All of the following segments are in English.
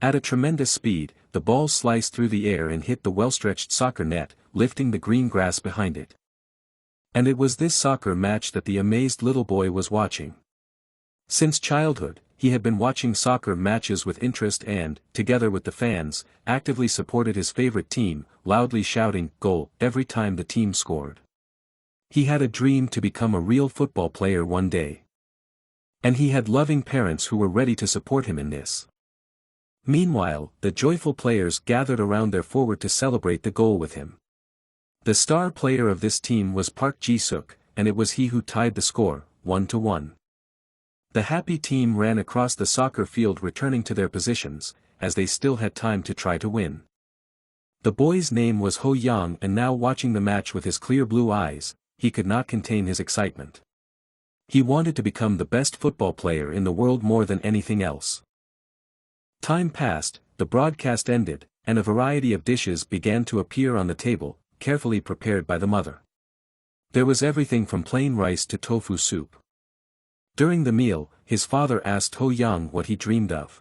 At a tremendous speed, the ball sliced through the air and hit the well-stretched soccer net, lifting the green grass behind it. And it was this soccer match that the amazed little boy was watching. Since childhood, he had been watching soccer matches with interest and, together with the fans, actively supported his favorite team, loudly shouting "Goal" every time the team scored. He had a dream to become a real football player one day. And he had loving parents who were ready to support him in this. Meanwhile, the joyful players gathered around their forward to celebrate the goal with him. The star player of this team was Park Ji-suk, and it was he who tied the score, 1-1. The happy team ran across the soccer field returning to their positions, as they still had time to try to win. The boy's name was Ho Young, and now watching the match with his clear blue eyes, he could not contain his excitement. He wanted to become the best football player in the world more than anything else. Time passed, the broadcast ended, and a variety of dishes began to appear on the table, carefully prepared by the mother. There was everything from plain rice to tofu soup. During the meal, his father asked Ho Young what he dreamed of.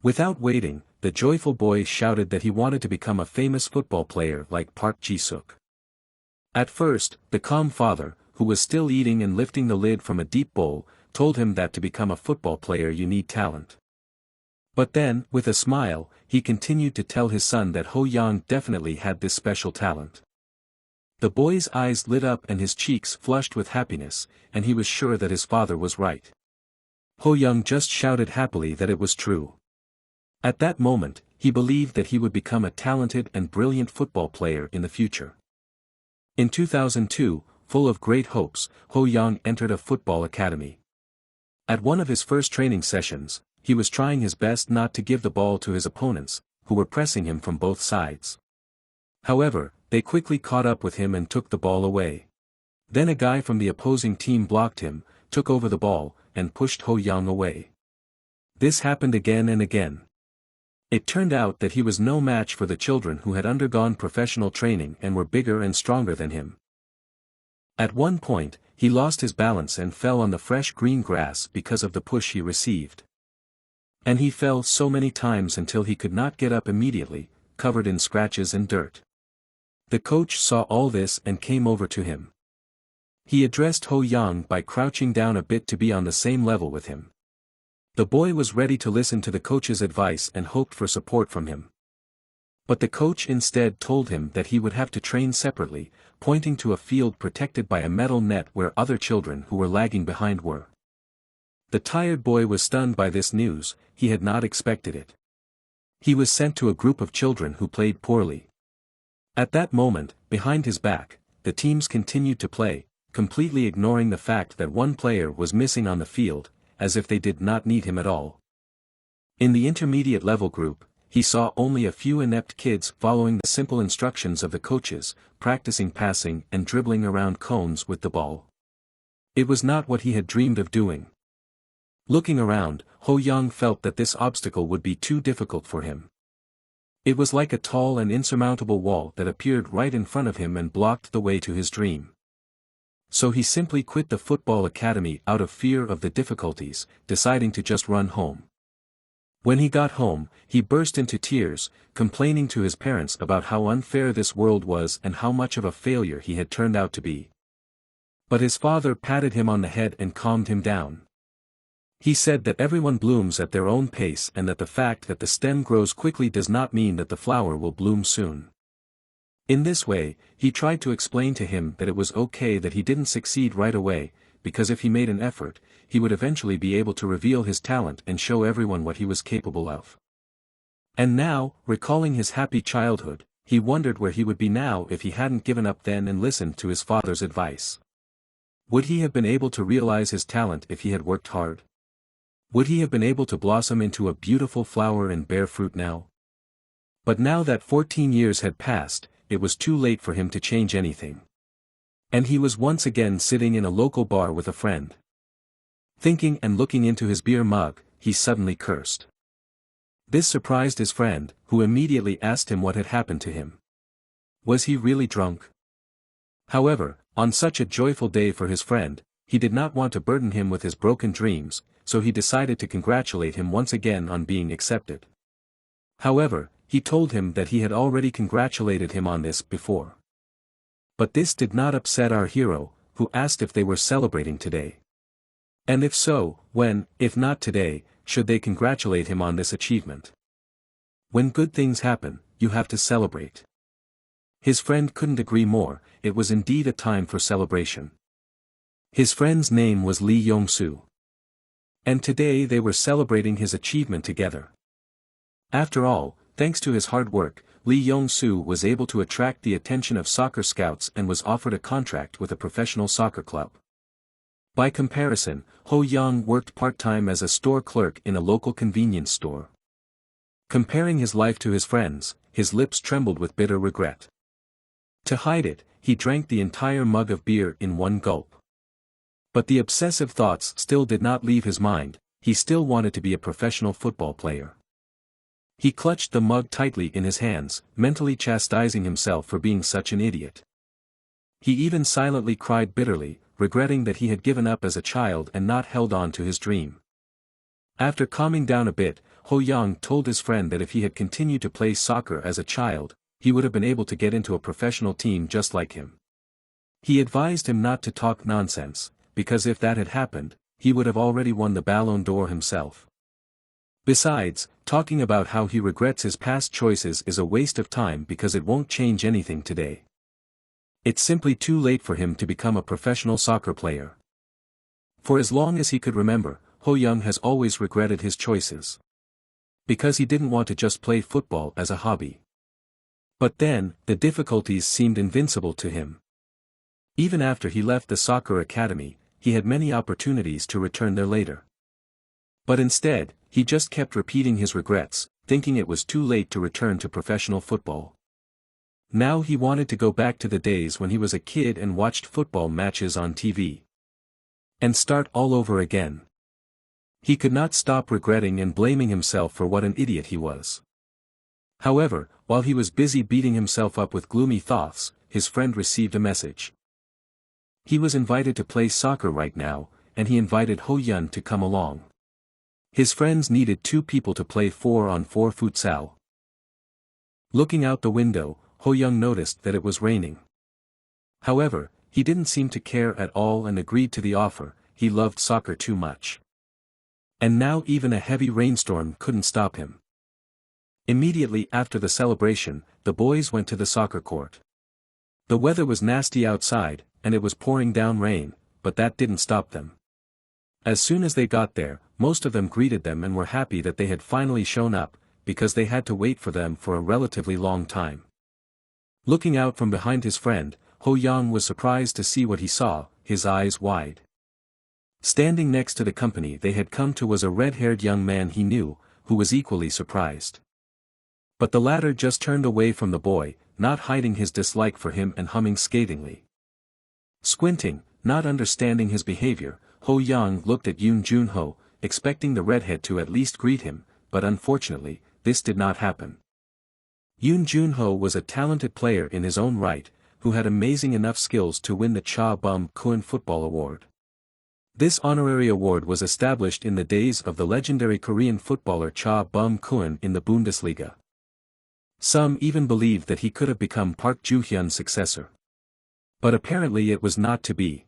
Without waiting, the joyful boy shouted that he wanted to become a famous football player like Park Ji-suk. At first, the calm father, who was still eating and lifting the lid from a deep bowl, told him that to become a football player you need talent. But then, with a smile, he continued to tell his son that Ho Young definitely had this special talent. The boy's eyes lit up and his cheeks flushed with happiness, and he was sure that his father was right. Ho Young just shouted happily that it was true. At that moment, he believed that he would become a talented and brilliant football player in the future. In 2002, full of great hopes, Ho Young entered a football academy. At one of his first training sessions, he was trying his best not to give the ball to his opponents, who were pressing him from both sides. However, they quickly caught up with him and took the ball away. Then a guy from the opposing team blocked him, took over the ball, and pushed Ho Young away. This happened again and again. It turned out that he was no match for the children who had undergone professional training and were bigger and stronger than him. At one point, he lost his balance and fell on the fresh green grass because of the push he received. And he fell so many times until he could not get up immediately, covered in scratches and dirt. The coach saw all this and came over to him. He addressed Ho Young by crouching down a bit to be on the same level with him. The boy was ready to listen to the coach's advice and hoped for support from him. But the coach instead told him that he would have to train separately, pointing to a field protected by a metal net where other children who were lagging behind were. The tired boy was stunned by this news, he had not expected it. He was sent to a group of children who played poorly. At that moment, behind his back, the teams continued to play, completely ignoring the fact that one player was missing on the field, as if they did not need him at all. In the intermediate level group, he saw only a few inept kids following the simple instructions of the coaches, practicing passing and dribbling around cones with the ball. It was not what he had dreamed of doing. Looking around, Ho Young felt that this obstacle would be too difficult for him. It was like a tall and insurmountable wall that appeared right in front of him and blocked the way to his dream. So he simply quit the football academy out of fear of the difficulties, deciding to just run home. When he got home, he burst into tears, complaining to his parents about how unfair this world was and how much of a failure he had turned out to be. But his father patted him on the head and calmed him down. He said that everyone blooms at their own pace and that the fact that the stem grows quickly does not mean that the flower will bloom soon. In this way, he tried to explain to him that it was okay that he didn't succeed right away, because if he made an effort, he would eventually be able to reveal his talent and show everyone what he was capable of. And now, recalling his happy childhood, he wondered where he would be now if he hadn't given up then and listened to his father's advice. Would he have been able to realize his talent if he had worked hard? Would he have been able to blossom into a beautiful flower and bear fruit now? But now that 14 years had passed, it was too late for him to change anything. And he was once again sitting in a local bar with a friend. Thinking and looking into his beer mug, he suddenly cursed. This surprised his friend, who immediately asked him what had happened to him. Was he really drunk? However, on such a joyful day for his friend, he did not want to burden him with his broken dreams, so he decided to congratulate him once again on being accepted. However, he told him that he had already congratulated him on this before. But this did not upset our hero, who asked if they were celebrating today. And if so, when, if not today, should they congratulate him on this achievement? When good things happen, you have to celebrate. His friend couldn't agree more, it was indeed a time for celebration. His friend's name was Lee Yong-soo. And today they were celebrating his achievement together. After all, thanks to his hard work, Lee Yong-soo was able to attract the attention of soccer scouts and was offered a contract with a professional soccer club. By comparison, Ho Young worked part-time as a store clerk in a local convenience store. Comparing his life to his friend's, his lips trembled with bitter regret. To hide it, he drank the entire mug of beer in one gulp. But the obsessive thoughts still did not leave his mind, he still wanted to be a professional football player. He clutched the mug tightly in his hands, mentally chastising himself for being such an idiot. He even silently cried bitterly, regretting that he had given up as a child and not held on to his dream. After calming down a bit, Ho Young told his friend that if he had continued to play soccer as a child, he would have been able to get into a professional team just like him. He advised him not to talk nonsense, because if that had happened, he would have already won the Ballon d'Or himself. Besides, talking about how he regrets his past choices is a waste of time because it won't change anything today. It's simply too late for him to become a professional soccer player. For as long as he could remember, Ho Young has always regretted his choices. Because he didn't want to just play football as a hobby. But then, the difficulties seemed invincible to him. Even after he left the soccer academy, he had many opportunities to return there later. But instead, he just kept repeating his regrets, thinking it was too late to return to professional football. Now he wanted to go back to the days when he was a kid and watched football matches on TV. And start all over again. He could not stop regretting and blaming himself for what an idiot he was. However, while he was busy beating himself up with gloomy thoughts, his friend received a message. He was invited to play soccer right now, and he invited Ho Yun to come along. His friends needed 2 people to play 4-on-4 futsal. Looking out the window, Ho Young noticed that it was raining. However, he didn't seem to care at all and agreed to the offer, he loved soccer too much. And now even a heavy rainstorm couldn't stop him. Immediately after the celebration, the boys went to the soccer court. The weather was nasty outside, and it was pouring down rain, but that didn't stop them. As soon as they got there, most of them greeted them and were happy that they had finally shown up, because they had to wait for them for a relatively long time. Looking out from behind his friend, Ho Young was surprised to see what he saw, his eyes wide. Standing next to the company they had come to was a red-haired young man he knew, who was equally surprised. But the latter just turned away from the boy, not hiding his dislike for him and humming scathingly. Squinting, not understanding his behavior, Ho Young looked at Yoon Jun-ho, expecting the redhead to at least greet him, but unfortunately, this did not happen. Yoon Jun-ho was a talented player in his own right, who had amazing enough skills to win the Cha Bum-kun Football Award. This honorary award was established in the days of the legendary Korean footballer Cha Bum-kun in the Bundesliga. Some even believed that he could have become Park Ju-hyun's successor. But apparently it was not to be.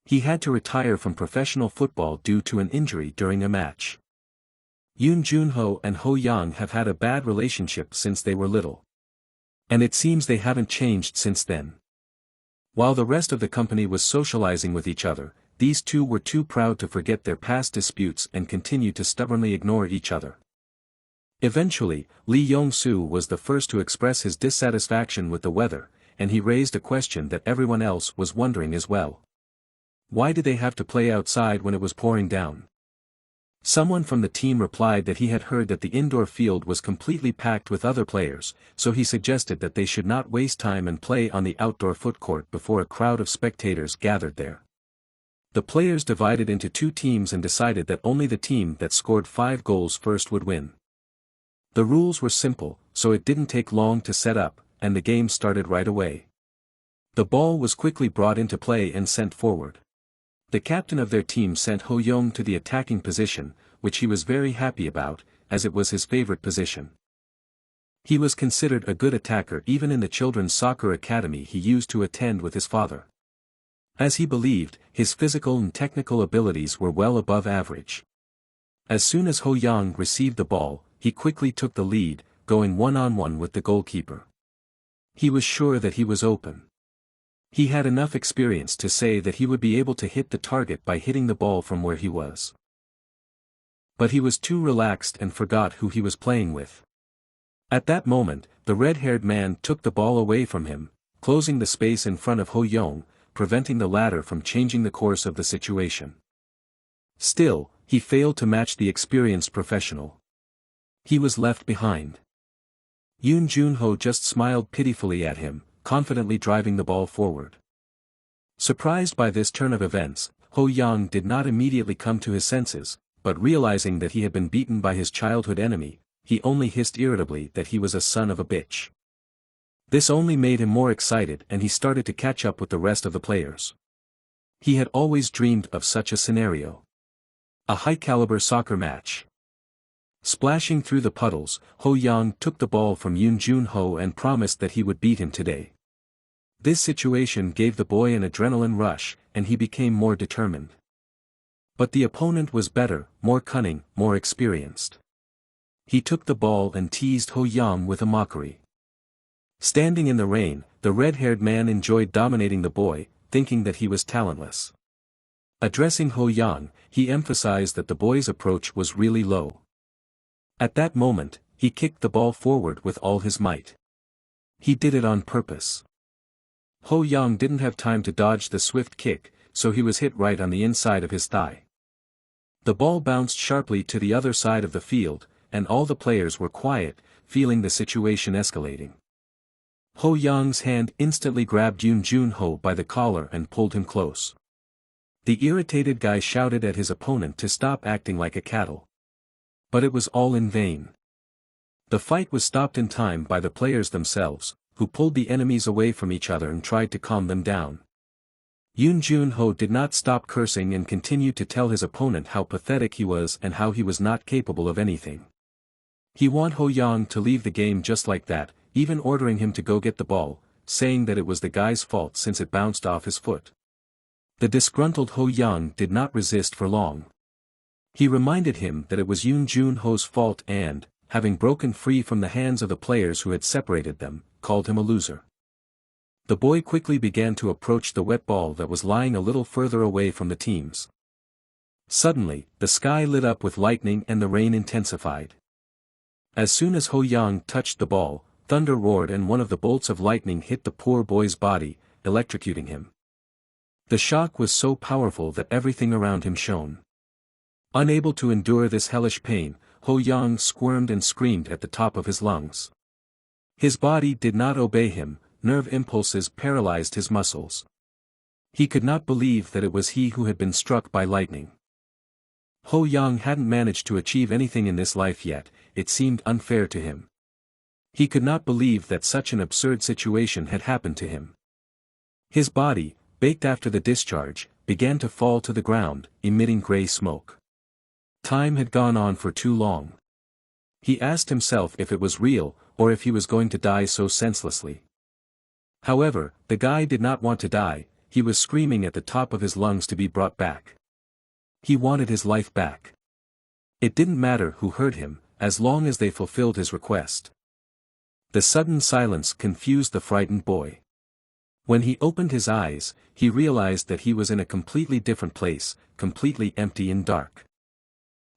He had to retire from professional football due to an injury during a match. Yoon Jun-ho and Ho Young have had a bad relationship since they were little. And it seems they haven't changed since then. While the rest of the company was socializing with each other, these two were too proud to forget their past disputes and continued to stubbornly ignore each other. Eventually, Lee Yong-soo was the first to express his dissatisfaction with the weather, and he raised a question that everyone else was wondering as well. Why did they have to play outside when it was pouring down? Someone from the team replied that he had heard that the indoor field was completely packed with other players, so he suggested that they should not waste time and play on the outdoor foot court before a crowd of spectators gathered there. The players divided into 2 teams and decided that only the team that scored 5 goals first would win. The rules were simple, so it didn't take long to set up, and the game started right away. The ball was quickly brought into play and sent forward. The captain of their team sent Ho Young to the attacking position, which he was very happy about, as it was his favorite position. He was considered a good attacker even in the children's soccer academy he used to attend with his father. As he believed, his physical and technical abilities were well above average. As soon as Ho Yang received the ball, he quickly took the lead, going one-on-one with the goalkeeper. He was sure that he was open. He had enough experience to say that he would be able to hit the target by hitting the ball from where he was. But he was too relaxed and forgot who he was playing with. At that moment, the red-haired man took the ball away from him, closing the space in front of Ho Yang, preventing the latter from changing the course of the situation. Still, he failed to match the experienced professional. He was left behind. Yoon Jun-ho just smiled pitifully at him, confidently driving the ball forward. Surprised by this turn of events, Ho Yang did not immediately come to his senses, but realizing that he had been beaten by his childhood enemy, he only hissed irritably that he was a son of a bitch. This only made him more excited and he started to catch up with the rest of the players. He had always dreamed of such a scenario. A high-caliber soccer match. Splashing through the puddles, Ho Yang took the ball from Yoon Jun-ho and promised that he would beat him today. This situation gave the boy an adrenaline rush, and he became more determined. But the opponent was better, more cunning, more experienced. He took the ball and teased Ho Yang with a mockery. Standing in the rain, the red-haired man enjoyed dominating the boy, thinking that he was talentless. Addressing Ho Yang, he emphasized that the boy's approach was really low. At that moment, he kicked the ball forward with all his might. He did it on purpose. Ho Yang didn't have time to dodge the swift kick, so he was hit right on the inside of his thigh. The ball bounced sharply to the other side of the field, and all the players were quiet, feeling the situation escalating. Ho Yang's hand instantly grabbed Yoon Jun-ho by the collar and pulled him close. The irritated guy shouted at his opponent to stop acting like a cattle. But it was all in vain. The fight was stopped in time by the players themselves, who pulled the enemies away from each other and tried to calm them down. Yoon Jun-ho did not stop cursing and continued to tell his opponent how pathetic he was and how he was not capable of anything. He wanted Ho Yang to leave the game just like that, even ordering him to go get the ball, saying that it was the guy's fault since it bounced off his foot. The disgruntled Ho Yang did not resist for long. He reminded him that it was Yoon Jun-ho's fault and, having broken free from the hands of the players who had separated them, called him a loser. The boy quickly began to approach the wet ball that was lying a little further away from the teams. Suddenly, the sky lit up with lightning and the rain intensified. As soon as Ho Yang touched the ball, thunder roared and one of the bolts of lightning hit the poor boy's body, electrocuting him. The shock was so powerful that everything around him shone. Unable to endure this hellish pain, Ho Yang squirmed and screamed at the top of his lungs. His body did not obey him, nerve impulses paralyzed his muscles. He could not believe that it was he who had been struck by lightning. Ho Yang hadn't managed to achieve anything in this life yet, it seemed unfair to him. He could not believe that such an absurd situation had happened to him. His body, baked after the discharge, began to fall to the ground, emitting gray smoke. Time had gone on for too long. He asked himself if it was real, or if he was going to die so senselessly. However, the guy did not want to die, he was screaming at the top of his lungs to be brought back. He wanted his life back. It didn't matter who hurt him, as long as they fulfilled his request. The sudden silence confused the frightened boy. When he opened his eyes, he realized that he was in a completely different place, completely empty and dark.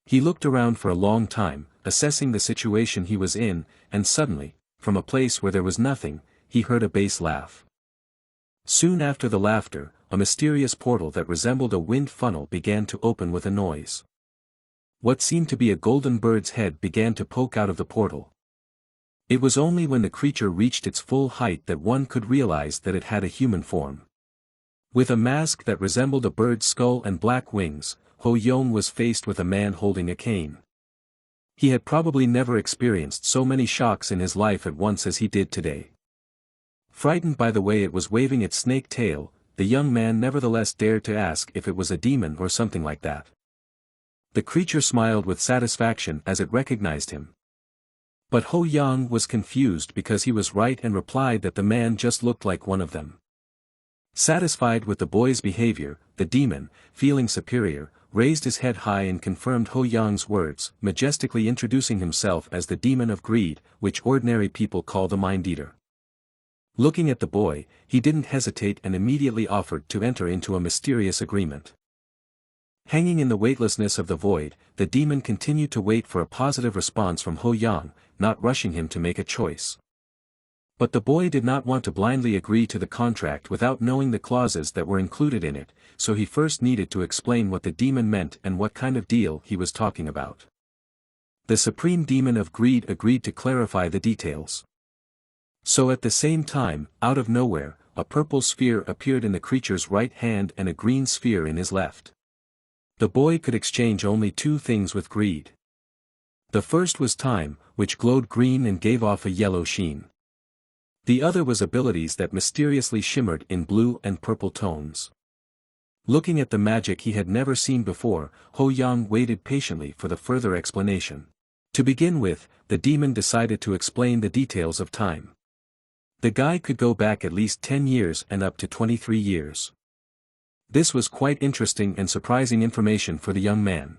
He looked around for a long time, assessing the situation he was in, and suddenly, from a place where there was nothing, he heard a bass laugh. Soon after the laughter, a mysterious portal that resembled a wind funnel began to open with a noise. What seemed to be a golden bird's head began to poke out of the portal. It was only when the creature reached its full height that one could realize that it had a human form. With a mask that resembled a bird's skull and black wings, Ho Yang was faced with a man holding a cane. He had probably never experienced so many shocks in his life at once as he did today. Frightened by the way it was waving its snake tail, the young man nevertheless dared to ask if it was a demon or something like that. The creature smiled with satisfaction as it recognized him. But Ho Yang was confused because he was right and replied that the man just looked like one of them. Satisfied with the boy's behavior, the demon, feeling superior, raised his head high and confirmed Ho Yang's words, majestically introducing himself as the demon of greed, which ordinary people call the mind-eater. Looking at the boy, he didn't hesitate and immediately offered to enter into a mysterious agreement. Hanging in the weightlessness of the void, the demon continued to wait for a positive response from Ho Yang, not rushing him to make a choice. But the boy did not want to blindly agree to the contract without knowing the clauses that were included in it, so he first needed to explain what the demon meant and what kind of deal he was talking about. The supreme demon of greed agreed to clarify the details. So at the same time, out of nowhere, a purple sphere appeared in the creature's right hand and a green sphere in his left. The boy could exchange only two things with greed. The first was time, which glowed green and gave off a yellow sheen. The other was abilities that mysteriously shimmered in blue and purple tones. Looking at the magic he had never seen before, Ho Yang waited patiently for the further explanation. To begin with, the demon decided to explain the details of time. The guy could go back at least 10 years and up to 23 years. This was quite interesting and surprising information for the young man.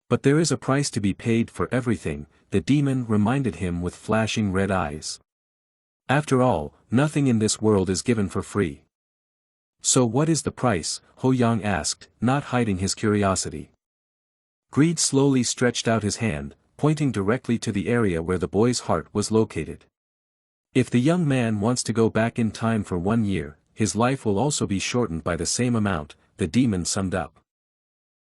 But there is a price to be paid for everything, the demon reminded him with flashing red eyes. After all, nothing in this world is given for free. So what is the price? Ho Yang asked, not hiding his curiosity. Greed slowly stretched out his hand, pointing directly to the area where the boy's heart was located. If the young man wants to go back in time for 1 year, his life will also be shortened by the same amount, the demon summed up.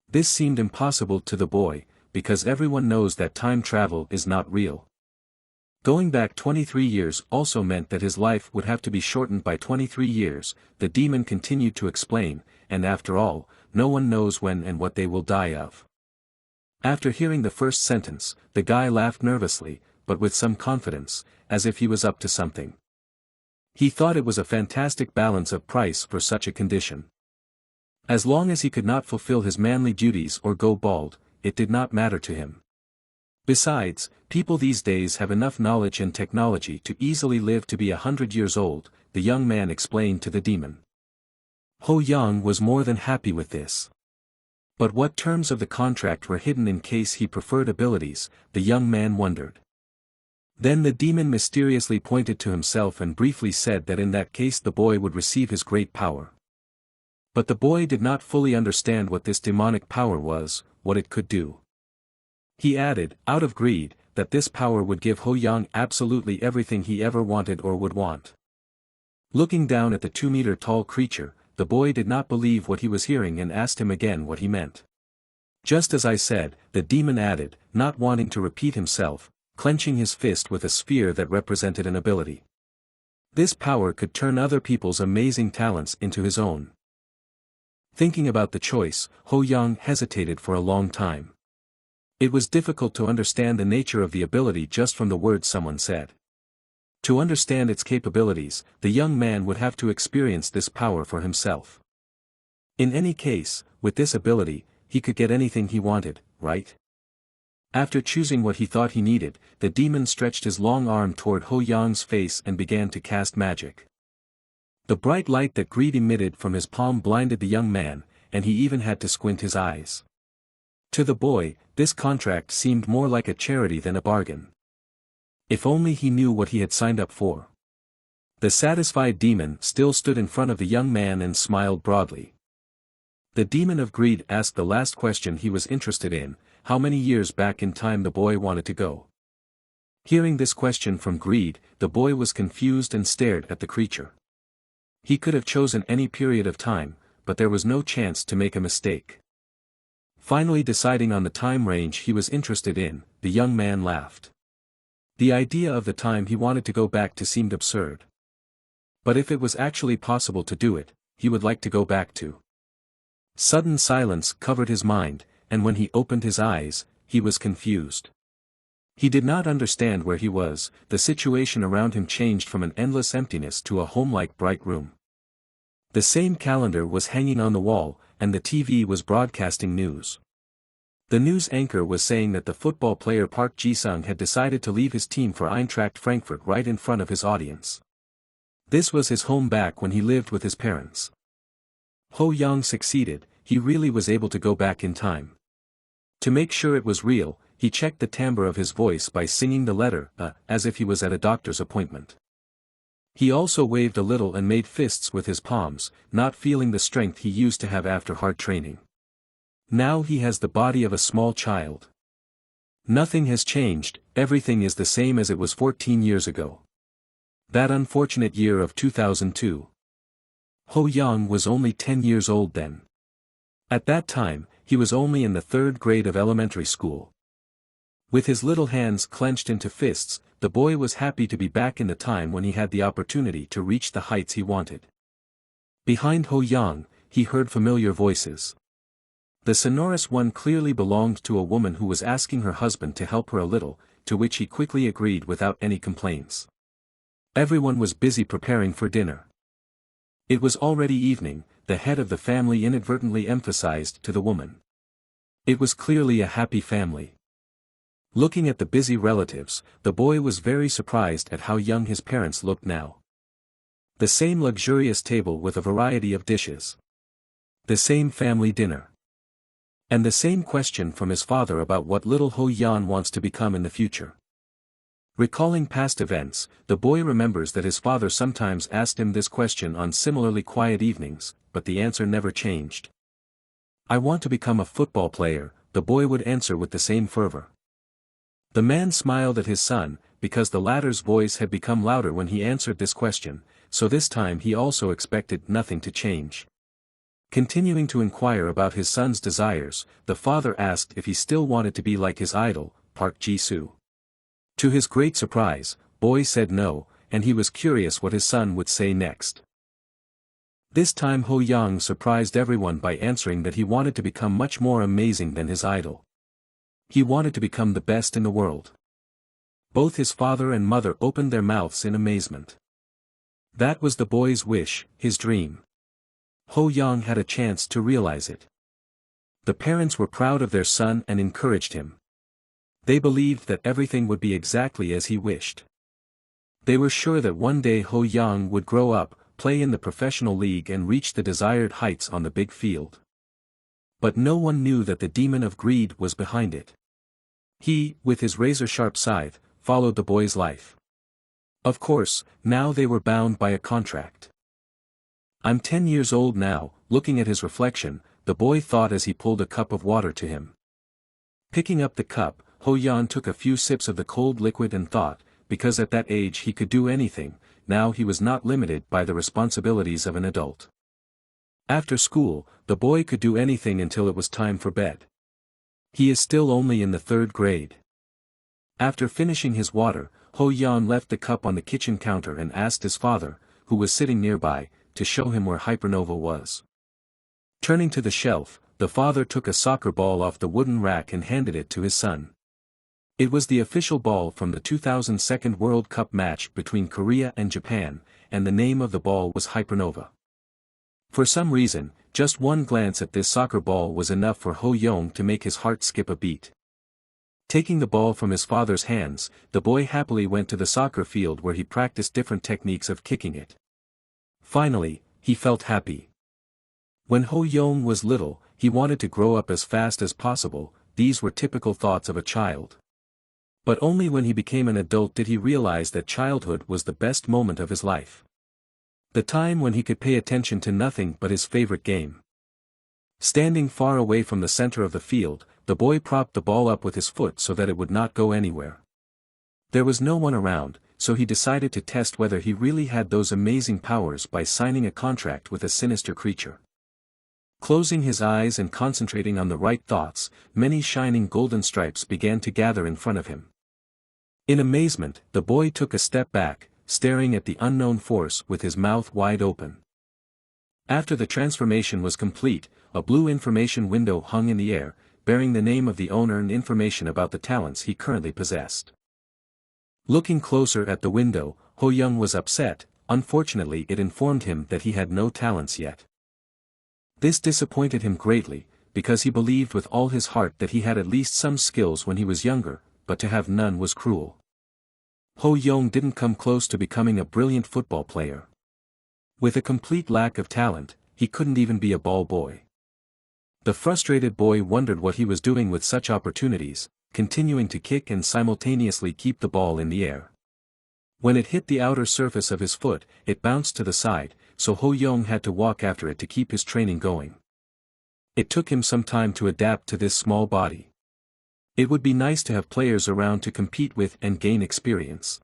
This seemed impossible to the boy, because everyone knows that time travel is not real. Going back 23 years also meant that his life would have to be shortened by 23 years, the demon continued to explain, and after all, no one knows when and what they will die of. After hearing the first sentence, the guy laughed nervously, but with some confidence, as if he was up to something. He thought it was a fantastic balance of price for such a condition. As long as he could not fulfill his manly duties or go bald, it did not matter to him. Besides, people these days have enough knowledge and technology to easily live to be 100 years old, the young man explained to the demon. Ho Yang was more than happy with this. But what terms of the contract were hidden in case he preferred abilities, the young man wondered. Then the demon mysteriously pointed to himself and briefly said that in that case the boy would receive his great power. But the boy did not fully understand what this demonic power was, what it could do. He added, out of greed, that this power would give Ho Yang absolutely everything he ever wanted or would want. Looking down at the 2-meter-tall creature, the boy did not believe what he was hearing and asked him again what he meant. Just as I said, the demon added, not wanting to repeat himself, clenching his fist with a sphere that represented an ability. This power could turn other people's amazing talents into his own. Thinking about the choice, Ho Yang hesitated for a long time. It was difficult to understand the nature of the ability just from the words someone said. To understand its capabilities, the young man would have to experience this power for himself. In any case, with this ability, he could get anything he wanted, right? After choosing what he thought he needed, the demon stretched his long arm toward Ho Yang's face and began to cast magic. The bright light that greed emitted from his palm blinded the young man, and he even had to squint his eyes. To the boy, this contract seemed more like a charity than a bargain. If only he knew what he had signed up for. The satisfied demon still stood in front of the young man and smiled broadly. The demon of greed asked the last question he was interested in, how many years back in time the boy wanted to go. Hearing this question from greed, the boy was confused and stared at the creature. He could have chosen any period of time, but there was no chance to make a mistake. Finally deciding on the time range he was interested in, the young man laughed. The idea of the time he wanted to go back to seemed absurd. But if it was actually possible to do it, he would like to go back to. Sudden silence covered his mind, and when he opened his eyes, he was confused. He did not understand where he was, the situation around him changed from an endless emptiness to a home-like bright room. The same calendar was hanging on the wall, and the TV was broadcasting news. The news anchor was saying that the football player Park Ji-sung had decided to leave his team for Eintracht Frankfurt right in front of his audience. This was his home back when he lived with his parents. Ho Young succeeded, he really was able to go back in time. To make sure it was real, he checked the timbre of his voice by singing the letter as if he was at a doctor's appointment. He also waved a little and made fists with his palms, not feeling the strength he used to have after hard training. Now he has the body of a small child. Nothing has changed, everything is the same as it was 14 years ago. That unfortunate year of 2002. Ho Young was only 10 years old then. At that time, he was only in the 3rd grade of elementary school. With his little hands clenched into fists, the boy was happy to be back in the time when he had the opportunity to reach the heights he wanted. Behind Ho Young, he heard familiar voices. The sonorous one clearly belonged to a woman who was asking her husband to help her a little, to which he quickly agreed without any complaints. Everyone was busy preparing for dinner. It was already evening, the head of the family inadvertently emphasized to the woman. It was clearly a happy family. Looking at the busy relatives, the boy was very surprised at how young his parents looked now. The same luxurious table with a variety of dishes. The same family dinner. And the same question from his father about what little Ho Yan wants to become in the future. Recalling past events, the boy remembers that his father sometimes asked him this question on similarly quiet evenings, but the answer never changed. "I want to become a football player," the boy would answer with the same fervor. The man smiled at his son, because the latter's voice had become louder when he answered this question, so this time he also expected nothing to change. Continuing to inquire about his son's desires, the father asked if he still wanted to be like his idol, Park Ji-soo. To his great surprise, boy said no, and he was curious what his son would say next. This time Ho Young surprised everyone by answering that he wanted to become much more amazing than his idol. He wanted to become the best in the world. Both his father and mother opened their mouths in amazement. That was the boy's wish, his dream. Ho Young had a chance to realize it. The parents were proud of their son and encouraged him. They believed that everything would be exactly as he wished. They were sure that one day Ho Young would grow up, play in the professional league and reach the desired heights on the big field. But no one knew that the demon of greed was behind it. He, with his razor-sharp scythe, followed the boy's life. Of course, now they were bound by a contract. "I'm 10 years old now," looking at his reflection, the boy thought as he pulled a cup of water to him. Picking up the cup, Ho Yan took a few sips of the cold liquid and thought, because at that age he could do anything, now he was not limited by the responsibilities of an adult. After school, the boy could do anything until it was time for bed. He is still only in the 3rd grade. After finishing his water, Ho Yan left the cup on the kitchen counter and asked his father, who was sitting nearby, to show him where Hypernova was. Turning to the shelf, the father took a soccer ball off the wooden rack and handed it to his son. It was the official ball from the 2002 World Cup match between Korea and Japan, and the name of the ball was Hypernova. For some reason, just one glance at this soccer ball was enough for Ho Young to make his heart skip a beat. Taking the ball from his father's hands, the boy happily went to the soccer field where he practiced different techniques of kicking it. Finally, he felt happy. When Ho Young was little, he wanted to grow up as fast as possible, these were typical thoughts of a child. But only when he became an adult did he realize that childhood was the best moment of his life. The time when he could pay attention to nothing but his favorite game. Standing far away from the center of the field, the boy propped the ball up with his foot so that it would not go anywhere. There was no one around, so he decided to test whether he really had those amazing powers by signing a contract with a sinister creature. Closing his eyes and concentrating on the right thoughts, many shining golden stripes began to gather in front of him. In amazement, the boy took a step back, staring at the unknown force with his mouth wide open. After the transformation was complete, a blue information window hung in the air, bearing the name of the owner and information about the talents he currently possessed. Looking closer at the window, Ho Young was upset, unfortunately it informed him that he had no talents yet. This disappointed him greatly, because he believed with all his heart that he had at least some skills when he was younger, but to have none was cruel. Ho Young didn't come close to becoming a brilliant football player. With a complete lack of talent, he couldn't even be a ball boy. The frustrated boy wondered what he was doing with such opportunities, continuing to kick and simultaneously keep the ball in the air. When it hit the outer surface of his foot, it bounced to the side, so Ho Young had to walk after it to keep his training going. It took him some time to adapt to this small body. It would be nice to have players around to compete with and gain experience.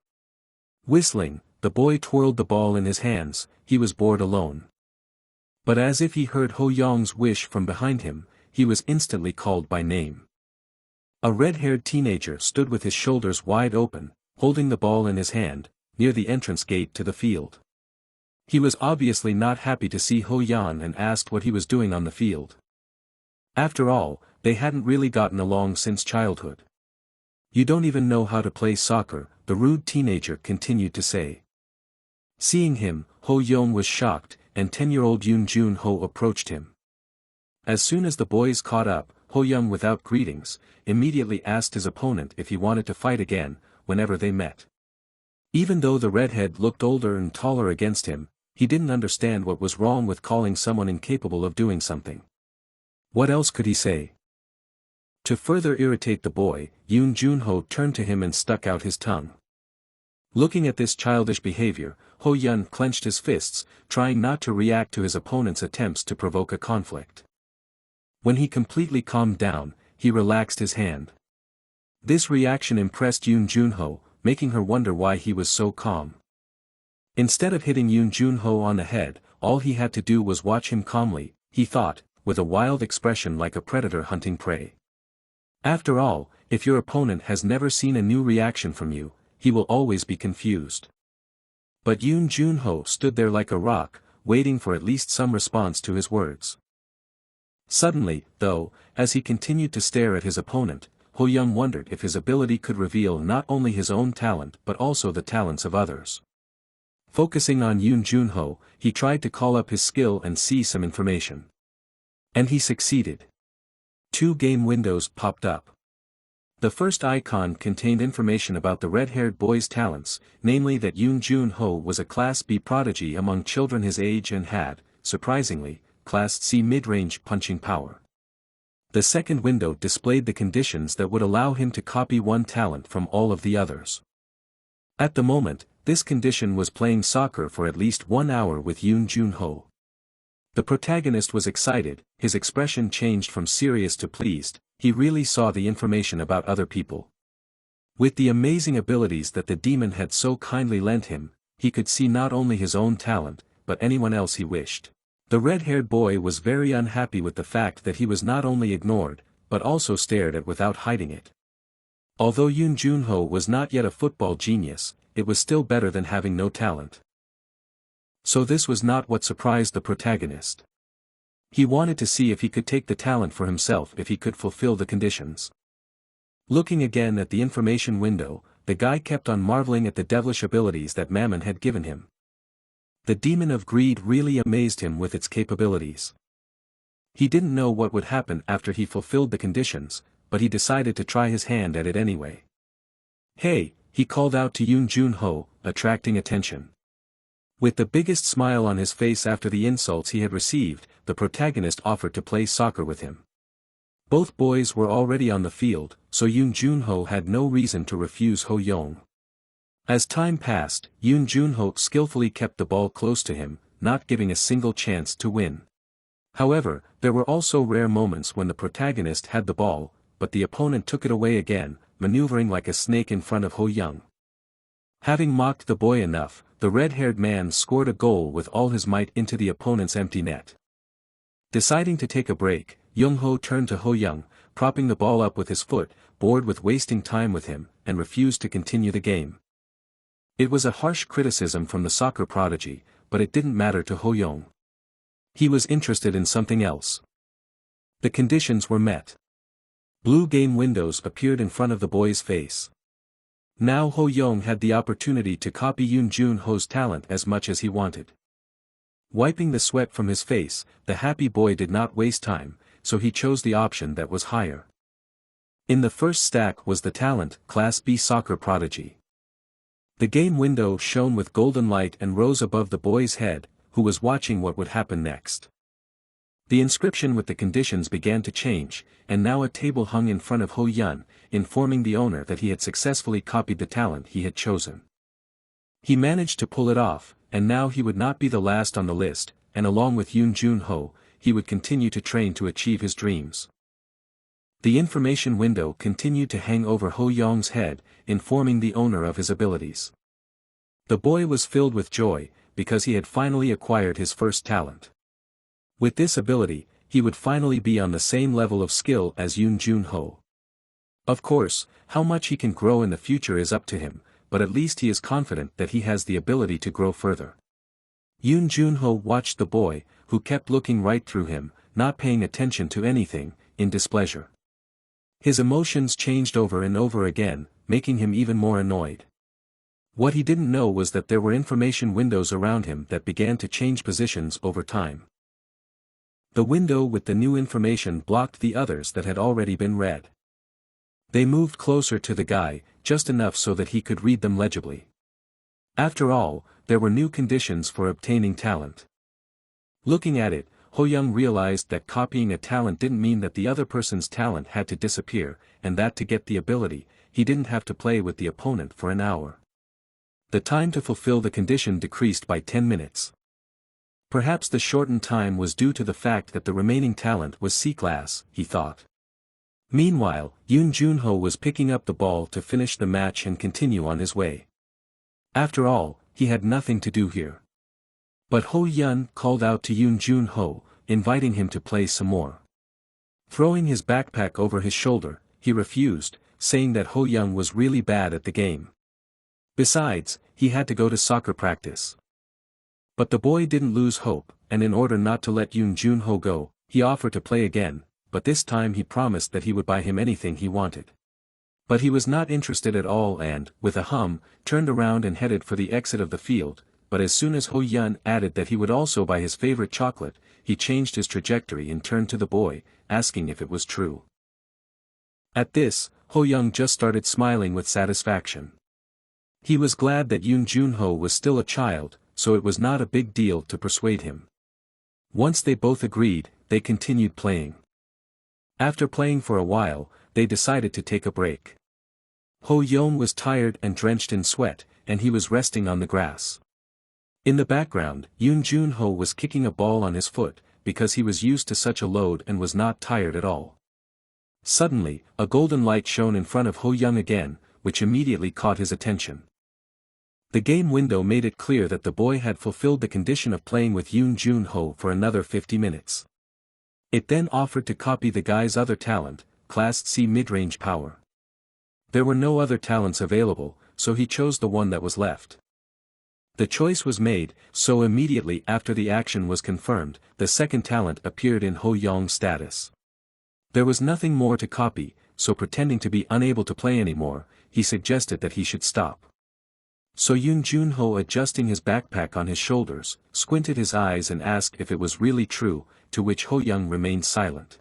Whistling, the boy twirled the ball in his hands. He was bored alone. But as if he heard Ho Young's wish from behind him, he was instantly called by name. A red-haired teenager stood with his shoulders wide open, holding the ball in his hand, near the entrance gate to the field. He was obviously not happy to see Ho Young and asked what he was doing on the field. After all, they hadn't really gotten along since childhood. "You don't even know how to play soccer," the rude teenager continued to say. Seeing him, Ho Young was shocked, and 10-year-old Yoon Jun Ho approached him. As soon as the boys caught up, Ho Young without greetings, immediately asked his opponent if he wanted to fight again, whenever they met. Even though the redhead looked older and taller against him, he didn't understand what was wrong with calling someone incapable of doing something. What else could he say? To further irritate the boy, Yoon Jun Ho turned to him and stuck out his tongue. Looking at this childish behavior, Ho Young clenched his fists, trying not to react to his opponent's attempts to provoke a conflict. When he completely calmed down, he relaxed his hand. This reaction impressed Yoon Jun Ho, making her wonder why he was so calm. Instead of hitting Yoon Jun Ho on the head, all he had to do was watch him calmly, he thought, with a wild expression like a predator hunting prey. After all, if your opponent has never seen a new reaction from you, he will always be confused. But Yoon Jun Ho stood there like a rock, waiting for at least some response to his words. Suddenly, though, as he continued to stare at his opponent, Ho Young wondered if his ability could reveal not only his own talent but also the talents of others. Focusing on Yoon Jun Ho, he tried to call up his skill and see some information. And he succeeded. 2 game windows popped up. The first icon contained information about the red-haired boy's talents, namely that Yoon Jun Ho was a Class B prodigy among children his age and had, surprisingly, Class C mid-range punching power. The second window displayed the conditions that would allow him to copy one talent from all of the others. At the moment, this condition was playing soccer for at least 1 hour with Yoon Jun Ho. The protagonist was excited, his expression changed from serious to pleased. He really saw the information about other people. With the amazing abilities that the demon had so kindly lent him, he could see not only his own talent, but anyone else he wished. The red-haired boy was very unhappy with the fact that he was not only ignored, but also stared at without hiding it. Although Yoon Jun Ho was not yet a football genius, it was still better than having no talent. So this was not what surprised the protagonist. He wanted to see if he could take the talent for himself if he could fulfill the conditions. Looking again at the information window, the guy kept on marveling at the devilish abilities that Mammon had given him. The demon of greed really amazed him with its capabilities. He didn't know what would happen after he fulfilled the conditions, but he decided to try his hand at it anyway. "Hey," he called out to Yoon Jun Ho, attracting attention. With the biggest smile on his face after the insults he had received, the protagonist offered to play soccer with him. Both boys were already on the field, so Yoon Jun Ho had no reason to refuse Ho Young. As time passed, Yoon Jun Ho skillfully kept the ball close to him, not giving a single chance to win. However, there were also rare moments when the protagonist had the ball, but the opponent took it away again, maneuvering like a snake in front of Ho Young. Having mocked the boy enough, the red-haired man scored a goal with all his might into the opponent's empty net. Deciding to take a break, Young Ho turned to Ho Young, propping the ball up with his foot, bored with wasting time with him, and refused to continue the game. It was a harsh criticism from the soccer prodigy, but it didn't matter to Ho Young. He was interested in something else. The conditions were met. Blue game windows appeared in front of the boy's face. Now Ho Young had the opportunity to copy Yoon Jun Ho's talent as much as he wanted. Wiping the sweat from his face, the happy boy did not waste time, so he chose the option that was higher. In the first stack was the talent, Class B soccer prodigy. The game window shone with golden light and rose above the boy's head, who was watching what would happen next. The inscription with the conditions began to change, and now a table hung in front of Ho Yun, informing the owner that he had successfully copied the talent he had chosen. He managed to pull it off, and now he would not be the last on the list, and along with Yoon Jun-ho, he would continue to train to achieve his dreams. The information window continued to hang over Ho Young's head, informing the owner of his abilities. The boy was filled with joy, because he had finally acquired his first talent. With this ability, he would finally be on the same level of skill as Yoon Jun-ho. Of course, how much he can grow in the future is up to him, but at least he is confident that he has the ability to grow further. Yoon Jun-ho watched the boy, who kept looking right through him, not paying attention to anything, in displeasure. His emotions changed over and over again, making him even more annoyed. What he didn't know was that there were information windows around him that began to change positions over time. The window with the new information blocked the others that had already been read. They moved closer to the guy, just enough so that he could read them legibly. After all, there were new conditions for obtaining talent. Looking at it, Ho Young realized that copying a talent didn't mean that the other person's talent had to disappear, and that to get the ability, he didn't have to play with the opponent for an hour. The time to fulfill the condition decreased by 10 minutes. Perhaps the shortened time was due to the fact that the remaining talent was C-class, he thought. Meanwhile, Yoon Jun-ho was picking up the ball to finish the match and continue on his way. After all, he had nothing to do here. But Ho Yun called out to Yoon Jun-ho, inviting him to play some more. Throwing his backpack over his shoulder, he refused, saying that Ho Young was really bad at the game. Besides, he had to go to soccer practice. But the boy didn't lose hope, and in order not to let Yoon Jun-ho go, he offered to play again, but this time he promised that he would buy him anything he wanted. But he was not interested at all and, with a hum, turned around and headed for the exit of the field, but as soon as Ho Yun added that he would also buy his favorite chocolate, he changed his trajectory and turned to the boy, asking if it was true. At this, Ho Young just started smiling with satisfaction. He was glad that Yoon Jun-ho was still a child, so it was not a big deal to persuade him. Once they both agreed, they continued playing. After playing for a while, they decided to take a break. Ho Young was tired and drenched in sweat, and he was resting on the grass. In the background, Yoon Jun-ho was kicking a ball on his foot, because he was used to such a load and was not tired at all. Suddenly, a golden light shone in front of Ho Young again, which immediately caught his attention. The game window made it clear that the boy had fulfilled the condition of playing with Yoon Jun-ho for another 50 minutes. It then offered to copy the guy's other talent, Class C mid-range power. There were no other talents available, so he chose the one that was left. The choice was made, so immediately after the action was confirmed, the second talent appeared in Ho Young's status. There was nothing more to copy, so pretending to be unable to play anymore, he suggested that he should stop. So Yoon Jun-ho, adjusting his backpack on his shoulders, squinted his eyes and asked if it was really true, to which Ho Young remained silent.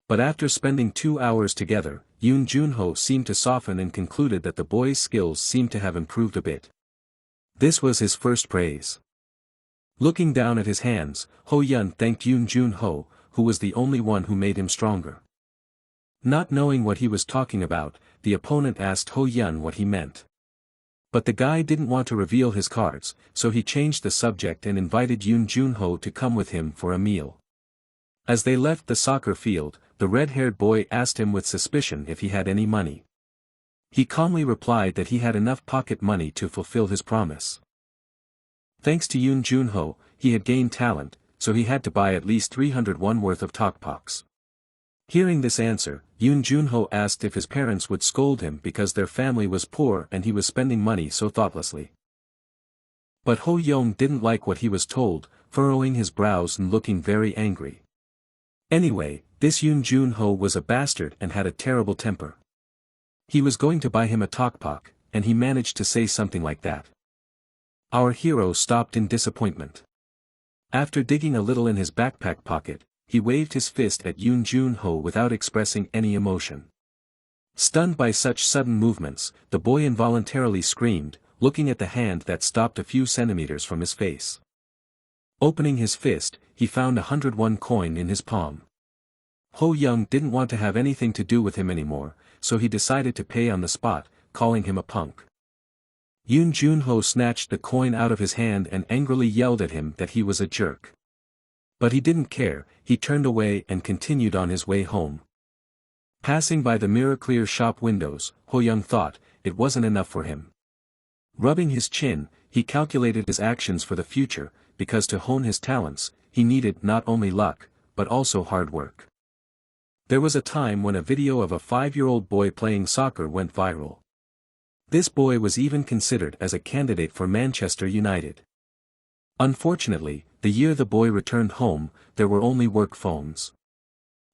But after spending 2 hours together, Yoon Jun-ho seemed to soften and concluded that the boy's skills seemed to have improved a bit. This was his first praise. Looking down at his hands, Ho Yun thanked Yoon Jun-ho, who was the only one who made him stronger. Not knowing what he was talking about, the opponent asked Ho Yun what he meant. But the guy didn't want to reveal his cards, so he changed the subject and invited Yoon Jun-ho to come with him for a meal. As they left the soccer field, the red-haired boy asked him with suspicion if he had any money. He calmly replied that he had enough pocket money to fulfill his promise. Thanks to Yoon Jun-ho, he had gained talent, so he had to buy at least 300 won worth of tteokboks. Hearing this answer, Yoon Jun-ho asked if his parents would scold him because their family was poor and he was spending money so thoughtlessly. But Ho Young didn't like what he was told, furrowing his brows and looking very angry. Anyway, this Yoon Jun-ho was a bastard and had a terrible temper. He was going to buy him a tteokbok, and he managed to say something like that. Our hero stopped in disappointment. After digging a little in his backpack pocket, he waved his fist at Yoon Jun-ho without expressing any emotion. Stunned by such sudden movements, the boy involuntarily screamed, looking at the hand that stopped a few centimeters from his face. Opening his fist, he found a 101 coin in his palm. Ho Young didn't want to have anything to do with him anymore, so he decided to pay on the spot, calling him a punk. Yoon Jun-ho snatched the coin out of his hand and angrily yelled at him that he was a jerk. But he didn't care, he turned away and continued on his way home. Passing by the mirror-clear shop windows, Ho Young thought, it wasn't enough for him. Rubbing his chin, he calculated his actions for the future, because to hone his talents, he needed not only luck, but also hard work. There was a time when a video of a 5-year-old boy playing soccer went viral. This boy was even considered as a candidate for Manchester United. Unfortunately, the year the boy returned home, there were only work phones.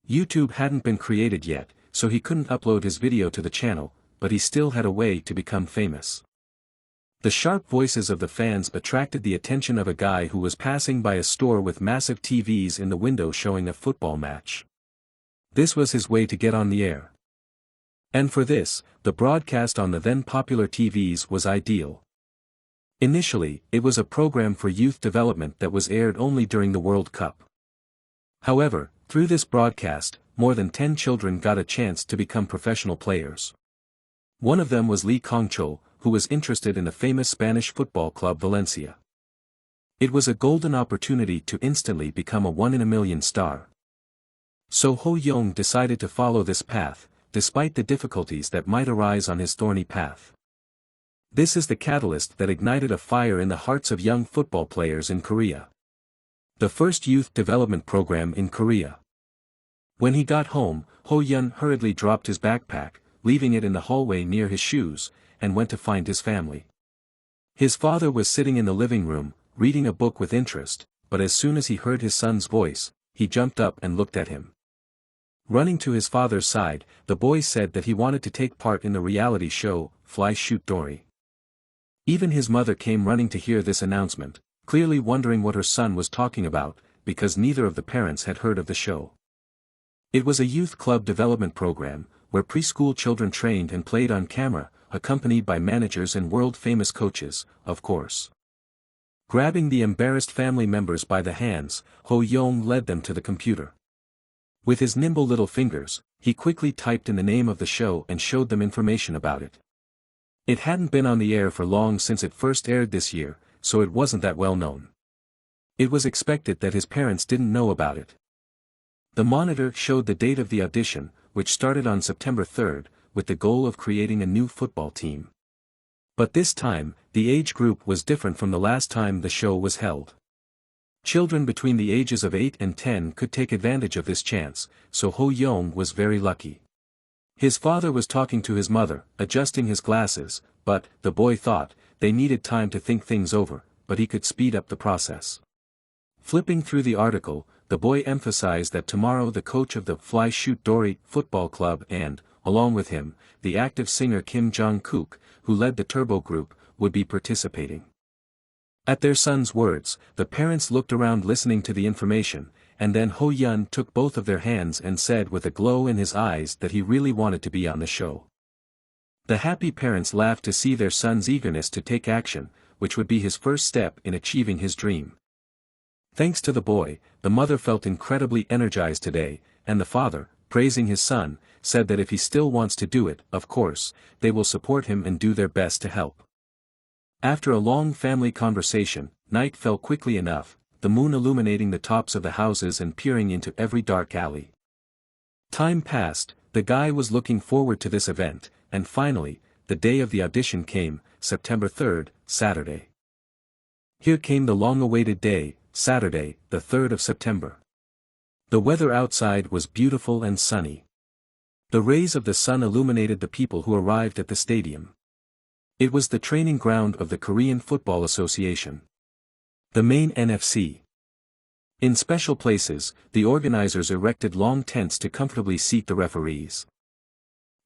YouTube hadn't been created yet, so he couldn't upload his video to the channel, but he still had a way to become famous. The sharp voices of the fans attracted the attention of a guy who was passing by a store with massive TVs in the window showing a football match. This was his way to get on the air. And for this, the broadcast on the then popular TVs was ideal. Initially, it was a program for youth development that was aired only during the World Cup. However, through this broadcast, more than 10 children got a chance to become professional players. One of them was Lee Kongchul, who was interested in the famous Spanish football club Valencia. It was a golden opportunity to instantly become a one-in-a-million star. So Ho Young decided to follow this path, despite the difficulties that might arise on his thorny path. This is the catalyst that ignited a fire in the hearts of young football players in Korea. The first youth development program in Korea. When he got home, Ho Young hurriedly dropped his backpack, leaving it in the hallway near his shoes, and went to find his family. His father was sitting in the living room, reading a book with interest, but as soon as he heard his son's voice, he jumped up and looked at him. Running to his father's side, the boy said that he wanted to take part in the reality show, Fly Shoot Dory. Even his mother came running to hear this announcement, clearly wondering what her son was talking about, because neither of the parents had heard of the show. It was a youth club development program, where preschool children trained and played on camera, accompanied by managers and world-famous coaches, of course. Grabbing the embarrassed family members by the hands, Ho Young led them to the computer. With his nimble little fingers, he quickly typed in the name of the show and showed them information about it. It hadn't been on the air for long since it first aired this year, so it wasn't that well known. It was expected that his parents didn't know about it. The monitor showed the date of the audition, which started on September 3rd, with the goal of creating a new football team. But this time, the age group was different from the last time the show was held. Children between the ages of 8 and 10 could take advantage of this chance, so Ho Young was very lucky. His father was talking to his mother, adjusting his glasses, but, the boy thought, they needed time to think things over, but he could speed up the process. Flipping through the article, the boy emphasized that tomorrow the coach of the Fly Shoot Dory football club and, along with him, the active singer Kim Jong-kook, who led the Turbo Group, would be participating. At their son's words, the parents looked around listening to the information, and then Ho Young took both of their hands and said with a glow in his eyes that he really wanted to be on the show. The happy parents laughed to see their son's eagerness to take action, which would be his first step in achieving his dream. Thanks to the boy, the mother felt incredibly energized today, and the father, praising his son, said that if he still wants to do it, of course, they will support him and do their best to help. After a long family conversation, night fell quickly enough, the moon illuminating the tops of the houses and peering into every dark alley. Time passed, the guy was looking forward to this event, and finally, the day of the audition came, September 3rd, Saturday. Here came the long-awaited day, Saturday, the 3rd of September. The weather outside was beautiful and sunny. The rays of the sun illuminated the people who arrived at the stadium. It was the training ground of the Korean Football Association. The main NFC. In special places, the organizers erected long tents to comfortably seat the referees.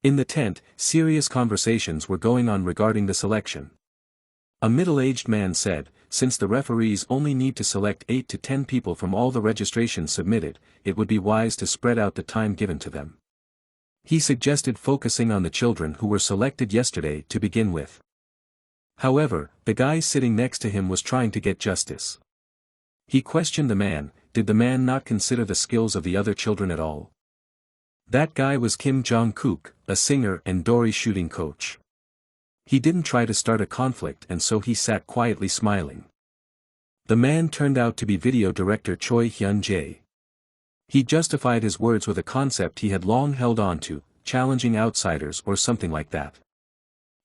In the tent, serious conversations were going on regarding the selection. A middle-aged man said, since the referees only need to select 8 to 10 people from all the registrations submitted, it would be wise to spread out the time given to them. He suggested focusing on the children who were selected yesterday to begin with. However, the guy sitting next to him was trying to get justice. He questioned the man, did the man not consider the skills of the other children at all? That guy was Kim Jong-kook, a singer and dory shooting coach. He didn't try to start a conflict and so he sat quietly smiling. The man turned out to be video director Choi Hyun-jae. He justified his words with a concept he had long held on to, challenging outsiders or something like that.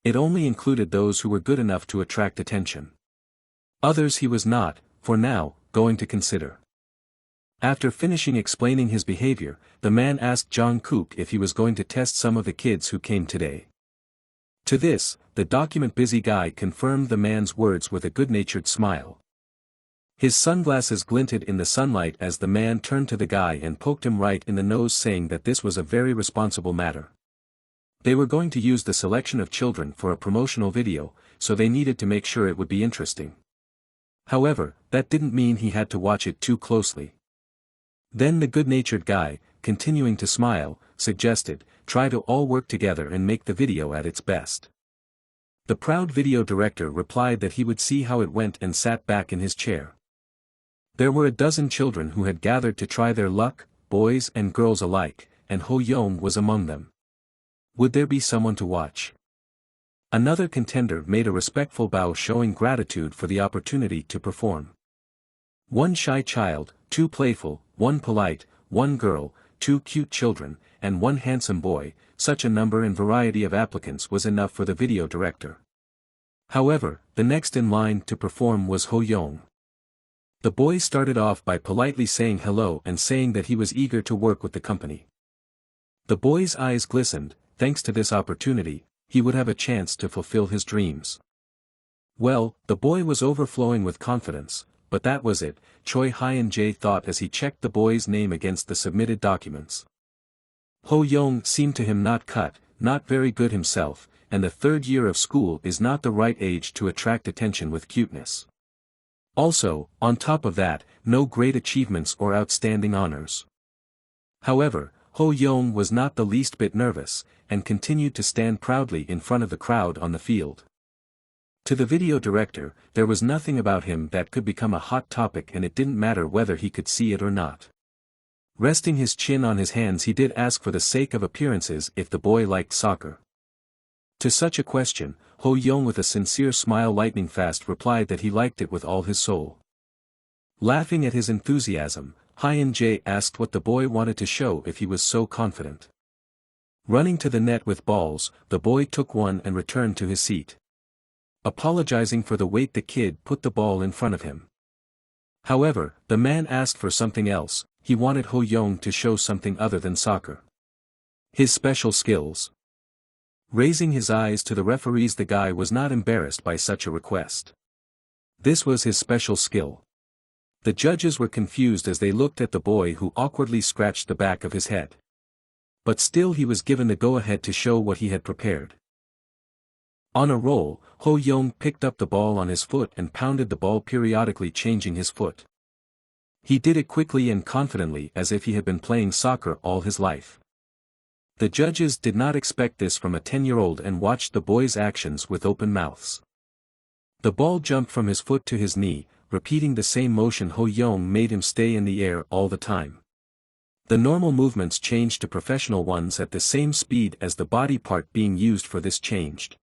It only included those who were good enough to attract attention. Others he was not, for now, going to consider. After finishing explaining his behavior, the man asked Jong-kook if he was going to test some of the kids who came today. To this, the document-busy guy confirmed the man's words with a good-natured smile. His sunglasses glinted in the sunlight as the man turned to the guy and poked him right in the nose, saying that this was a very responsible matter. They were going to use the selection of children for a promotional video, so they needed to make sure it would be interesting. However, that didn't mean he had to watch it too closely. Then the good-natured guy, continuing to smile, suggested, try to all work together and make the video at its best. The proud video director replied that he would see how it went and sat back in his chair. There were a dozen children who had gathered to try their luck, boys and girls alike, and Ho Young was among them. Would there be someone to watch? Another contender made a respectful bow showing gratitude for the opportunity to perform. One shy child, 2 playful, 1 polite, 1 girl, 2 cute children, and 1 handsome boy, such a number and variety of applicants was enough for the video director. However, the next in line to perform was Ho Young. The boy started off by politely saying hello and saying that he was eager to work with the company. The boy's eyes glistened, thanks to this opportunity, he would have a chance to fulfill his dreams. Well, the boy was overflowing with confidence, but that was it, Choi Hyun-jae thought as he checked the boy's name against the submitted documents. Ho Young seemed to him not cut, not very good himself, and the 3rd year of school is not the right age to attract attention with cuteness. Also, on top of that, no great achievements or outstanding honors. However, Ho Young was not the least bit nervous, and continued to stand proudly in front of the crowd on the field. To the video director, there was nothing about him that could become a hot topic, and it didn't matter whether he could see it or not. Resting his chin on his hands, he did ask for the sake of appearances if the boy liked soccer. To such a question, Ho Young with a sincere smile lightning fast replied that he liked it with all his soul. Laughing at his enthusiasm, Hyun-jae asked what the boy wanted to show if he was so confident. Running to the net with balls, the boy took one and returned to his seat. Apologizing for the weight, the kid put the ball in front of him. However, the man asked for something else. He wanted Ho Young to show something other than soccer. His special skills. Raising his eyes to the referees, the guy was not embarrassed by such a request. This was his special skill. The judges were confused as they looked at the boy who awkwardly scratched the back of his head. But still he was given the go-ahead to show what he had prepared. On a roll, Ho Young picked up the ball on his foot and pounded the ball, periodically changing his foot. He did it quickly and confidently as if he had been playing soccer all his life. The judges did not expect this from a 10-year-old and watched the boy's actions with open mouths. The ball jumped from his foot to his knee, repeating the same motion. Ho Young made him stay in the air all the time. The normal movements changed to professional ones at the same speed as the body part being used for this changed.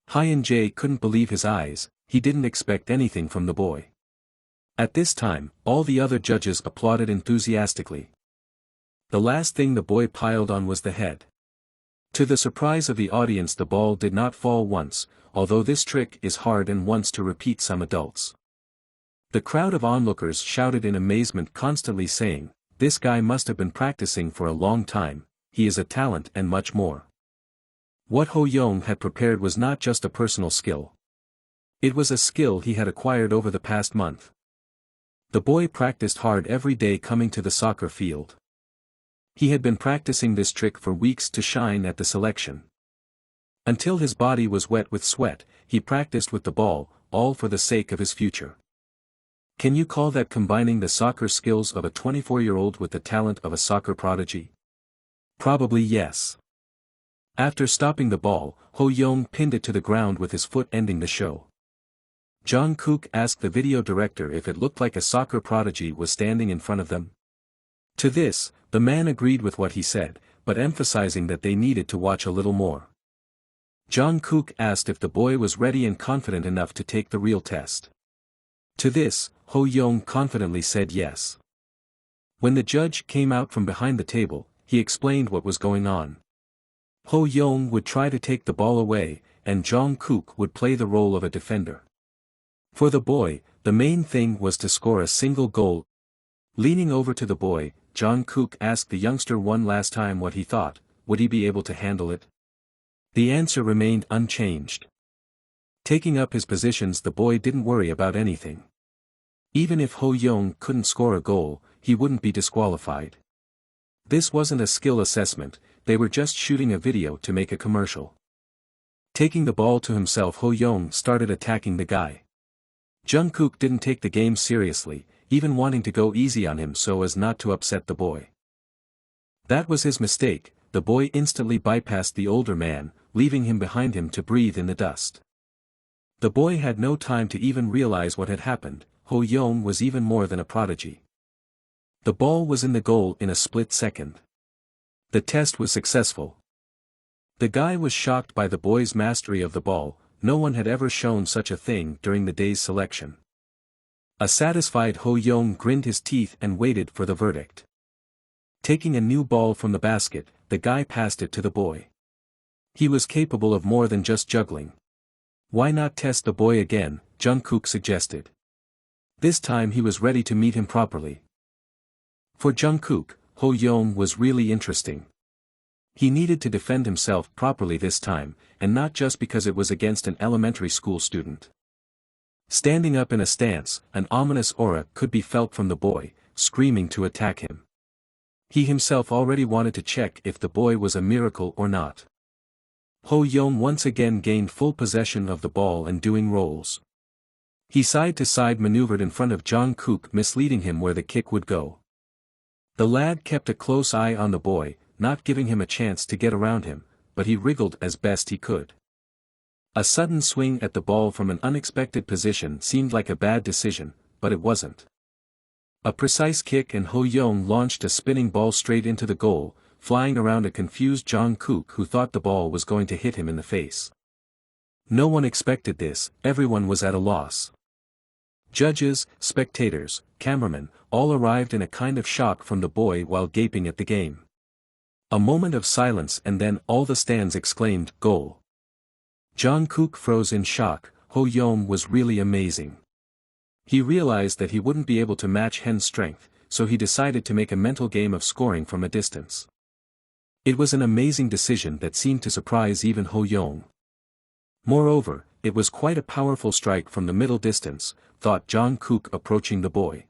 Hyun-jae couldn't believe his eyes, he didn't expect anything from the boy. At this time, all the other judges applauded enthusiastically. The last thing the boy piled on was the head. To the surprise of the audience, the ball did not fall once, although this trick is hard and wants to repeat some adults. The crowd of onlookers shouted in amazement, constantly saying, "This guy must have been practicing for a long time, he is a talent," and much more. What Ho Young had prepared was not just a personal skill. It was a skill he had acquired over the past month. The boy practiced hard every day coming to the soccer field. He had been practicing this trick for weeks to shine at the selection. Until his body was wet with sweat, he practiced with the ball, all for the sake of his future. Can you call that combining the soccer skills of a 24-year-old with the talent of a soccer prodigy? Probably yes. After stopping the ball, Ho Young pinned it to the ground with his foot, ending the show. Jungkook asked the video director if it looked like a soccer prodigy was standing in front of them. To this, the man agreed with what he said, but emphasizing that they needed to watch a little more. Jungkook asked if the boy was ready and confident enough to take the real test. To this, Ho Young confidently said yes. When the judge came out from behind the table, he explained what was going on. Ho Young would try to take the ball away, and Jungkook would play the role of a defender. For the boy, the main thing was to score a single goal. Leaning over to the boy, Jungkook asked the youngster one last time what he thought, would he be able to handle it? The answer remained unchanged. Taking up his positions, the boy didn't worry about anything. Even if Ho Young couldn't score a goal, he wouldn't be disqualified. This wasn't a skill assessment, they were just shooting a video to make a commercial. Taking the ball to himself, Ho Young started attacking the guy. Jungkook didn't take the game seriously, even wanting to go easy on him so as not to upset the boy. That was his mistake. The boy instantly bypassed the older man, leaving him behind him to breathe in the dust. The boy had no time to even realize what had happened. Ho Young was even more than a prodigy. The ball was in the goal in a split second. The test was successful. The guy was shocked by the boy's mastery of the ball. No one had ever shown such a thing during the day's selection. A satisfied Ho Young grinned his teeth and waited for the verdict. Taking a new ball from the basket, the guy passed it to the boy. He was capable of more than just juggling. Why not test the boy again, Jungkook suggested. This time he was ready to meet him properly. For Jungkook, Ho Young was really interesting. He needed to defend himself properly this time, and not just because it was against an elementary school student. Standing up in a stance, an ominous aura could be felt from the boy, screaming to attack him. He himself already wanted to check if the boy was a miracle or not. Ho Young once again gained full possession of the ball and doing rolls. He side-to-side maneuvered in front of Jungkook, misleading him where the kick would go. The lad kept a close eye on the boy, not giving him a chance to get around him, but he wriggled as best he could. A sudden swing at the ball from an unexpected position seemed like a bad decision, but it wasn't. A precise kick and Ho Young launched a spinning ball straight into the goal, flying around a confused Jungkook who thought the ball was going to hit him in the face. No one expected this, everyone was at a loss. Judges, spectators, cameramen, all arrived in a kind of shock from the boy while gaping at the game. A moment of silence and then all the stands exclaimed, "Goal!" Jungkook froze in shock. Ho Young was really amazing. He realized that he wouldn't be able to match Hen's strength, so he decided to make a mental game of scoring from a distance. It was an amazing decision that seemed to surprise even Ho Young. Moreover, it was quite a powerful strike from the middle distance, thought Jungkook approaching the boy.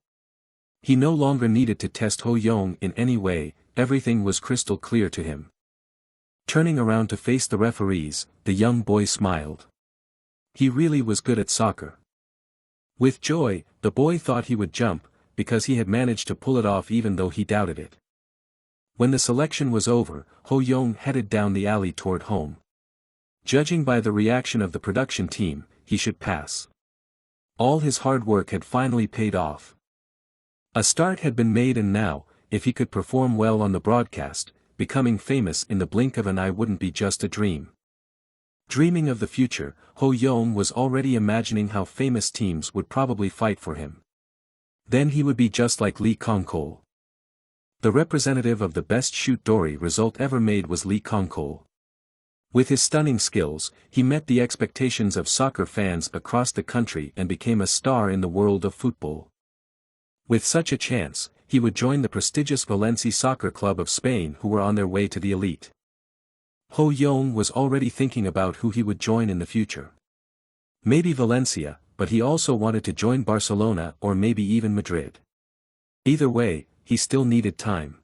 He no longer needed to test Ho Young in any way, everything was crystal clear to him. Turning around to face the referees, the young boy smiled. He really was good at soccer. With joy, the boy thought he would jump, because he had managed to pull it off even though he doubted it. When the selection was over, Ho Young headed down the alley toward home. Judging by the reaction of the production team, he should pass. All his hard work had finally paid off. A start had been made, and now, if he could perform well on the broadcast, becoming famous in the blink of an eye wouldn't be just a dream. Dreaming of the future, Ho Young was already imagining how famous teams would probably fight for him. Then he would be just like Lee Kong-kol. The representative of the best shoot Dory result ever made was Lee Kong-kol. With his stunning skills, he met the expectations of soccer fans across the country and became a star in the world of football. With such a chance, he would join the prestigious Valencia soccer club of Spain, who were on their way to the elite. Ho Young was already thinking about who he would join in the future. Maybe Valencia, but he also wanted to join Barcelona or maybe even Madrid. Either way, he still needed time.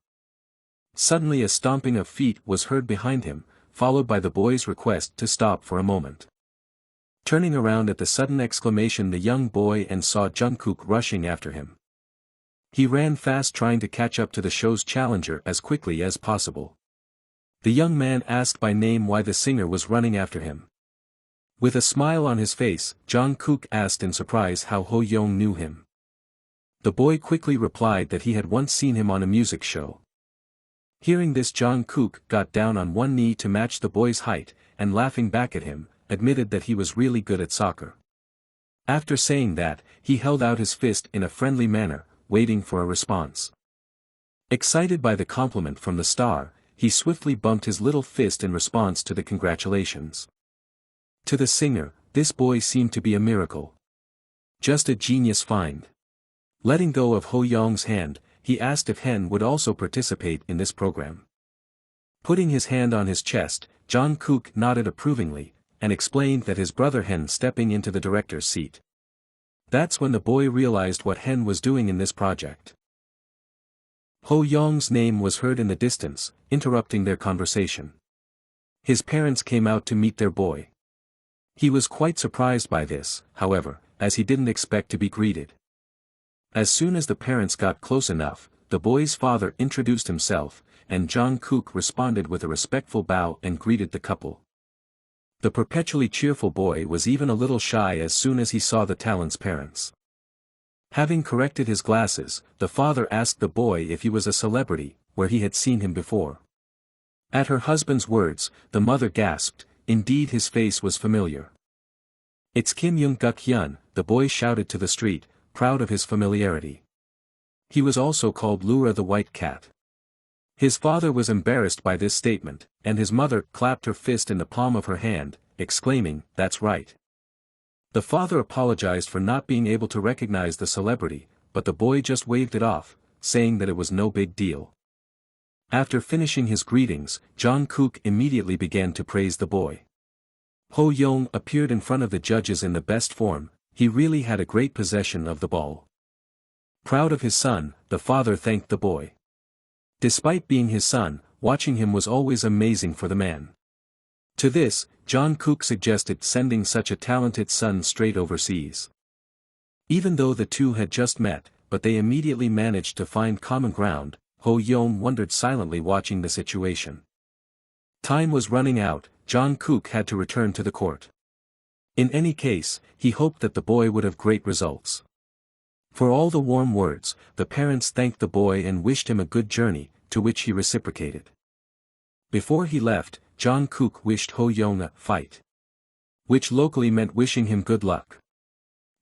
Suddenly a stomping of feet was heard behind him, followed by the boy's request to stop for a moment. Turning around at the sudden exclamation, the young boy and saw Jungkook rushing after him. He ran fast, trying to catch up to the show's challenger as quickly as possible. The young man asked by name why the singer was running after him. With a smile on his face, Jungkook asked in surprise how Ho Young knew him. The boy quickly replied that he had once seen him on a music show. Hearing this, Jungkook got down on one knee to match the boy's height, and laughing back at him, admitted that he was really good at soccer. After saying that, he held out his fist in a friendly manner, waiting for a response. Excited by the compliment from the star, he swiftly bumped his little fist in response to the congratulations. To the singer, this boy seemed to be a miracle. Just a genius find. Letting go of Ho Young's hand, he asked if Hen would also participate in this program. Putting his hand on his chest, Jungkook nodded approvingly, and explained that his brother Hen stepping into the director's seat. That's when the boy realized what Hen was doing in this project. Ho Young's name was heard in the distance, interrupting their conversation. His parents came out to meet their boy. He was quite surprised by this, however, as he didn't expect to be greeted. As soon as the parents got close enough, the boy's father introduced himself, and Jungkook responded with a respectful bow and greeted the couple. The perpetually cheerful boy was even a little shy as soon as he saw the talent's parents. Having corrected his glasses, the father asked the boy if he was a celebrity, where he had seen him before. At her husband's words, the mother gasped, indeed his face was familiar. It's Kim Young-guk-hyun, the boy shouted to the street, proud of his familiarity. He was also called Lura the White Cat. His father was embarrassed by this statement, and his mother clapped her fist in the palm of her hand, exclaiming, "That's right." The father apologized for not being able to recognize the celebrity, but the boy just waved it off, saying that it was no big deal. After finishing his greetings, Jungkook immediately began to praise the boy. Ho Young appeared in front of the judges in the best form. He really had a great possession of the ball. Proud of his son, the father thanked the boy. Despite being his son, watching him was always amazing for the man. To this, Jungkook suggested sending such a talented son straight overseas. Even though the two had just met, but they immediately managed to find common ground, Ho Young wondered silently watching the situation. Time was running out, Jungkook had to return to the court. In any case, he hoped that the boy would have great results. For all the warm words, the parents thanked the boy and wished him a good journey, to which he reciprocated. Before he left, Jungkook wished Ho Young a fight, which locally meant wishing him good luck.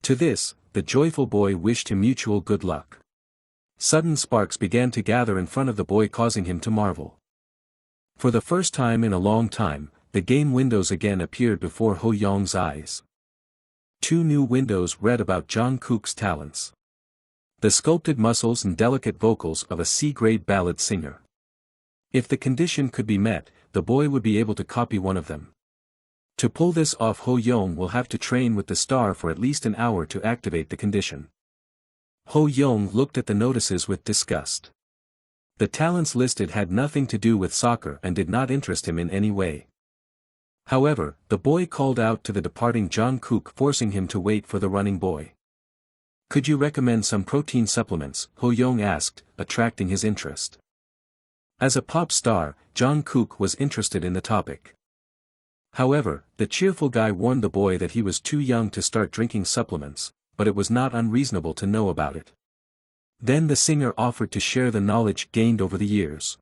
To this, the joyful boy wished him mutual good luck. Sudden sparks began to gather in front of the boy, causing him to marvel. For the first time in a long time, the game windows again appeared before Ho Young's eyes. 2 new windows read about Jungkook's talents. The sculpted muscles and delicate vocals of a C-grade ballad singer. If the condition could be met, the boy would be able to copy one of them. To pull this off, Ho Young will have to train with the star for at least an hour to activate the condition. Ho Young looked at the notices with disgust. The talents listed had nothing to do with soccer and did not interest him in any way. However, the boy called out to the departing Jungkook, forcing him to wait for the running boy. Could you recommend some protein supplements? Ho Young asked, attracting his interest. As a pop star, Jungkook was interested in the topic. However, the cheerful guy warned the boy that he was too young to start drinking supplements, but it was not unreasonable to know about it. Then the singer offered to share the knowledge gained over the years.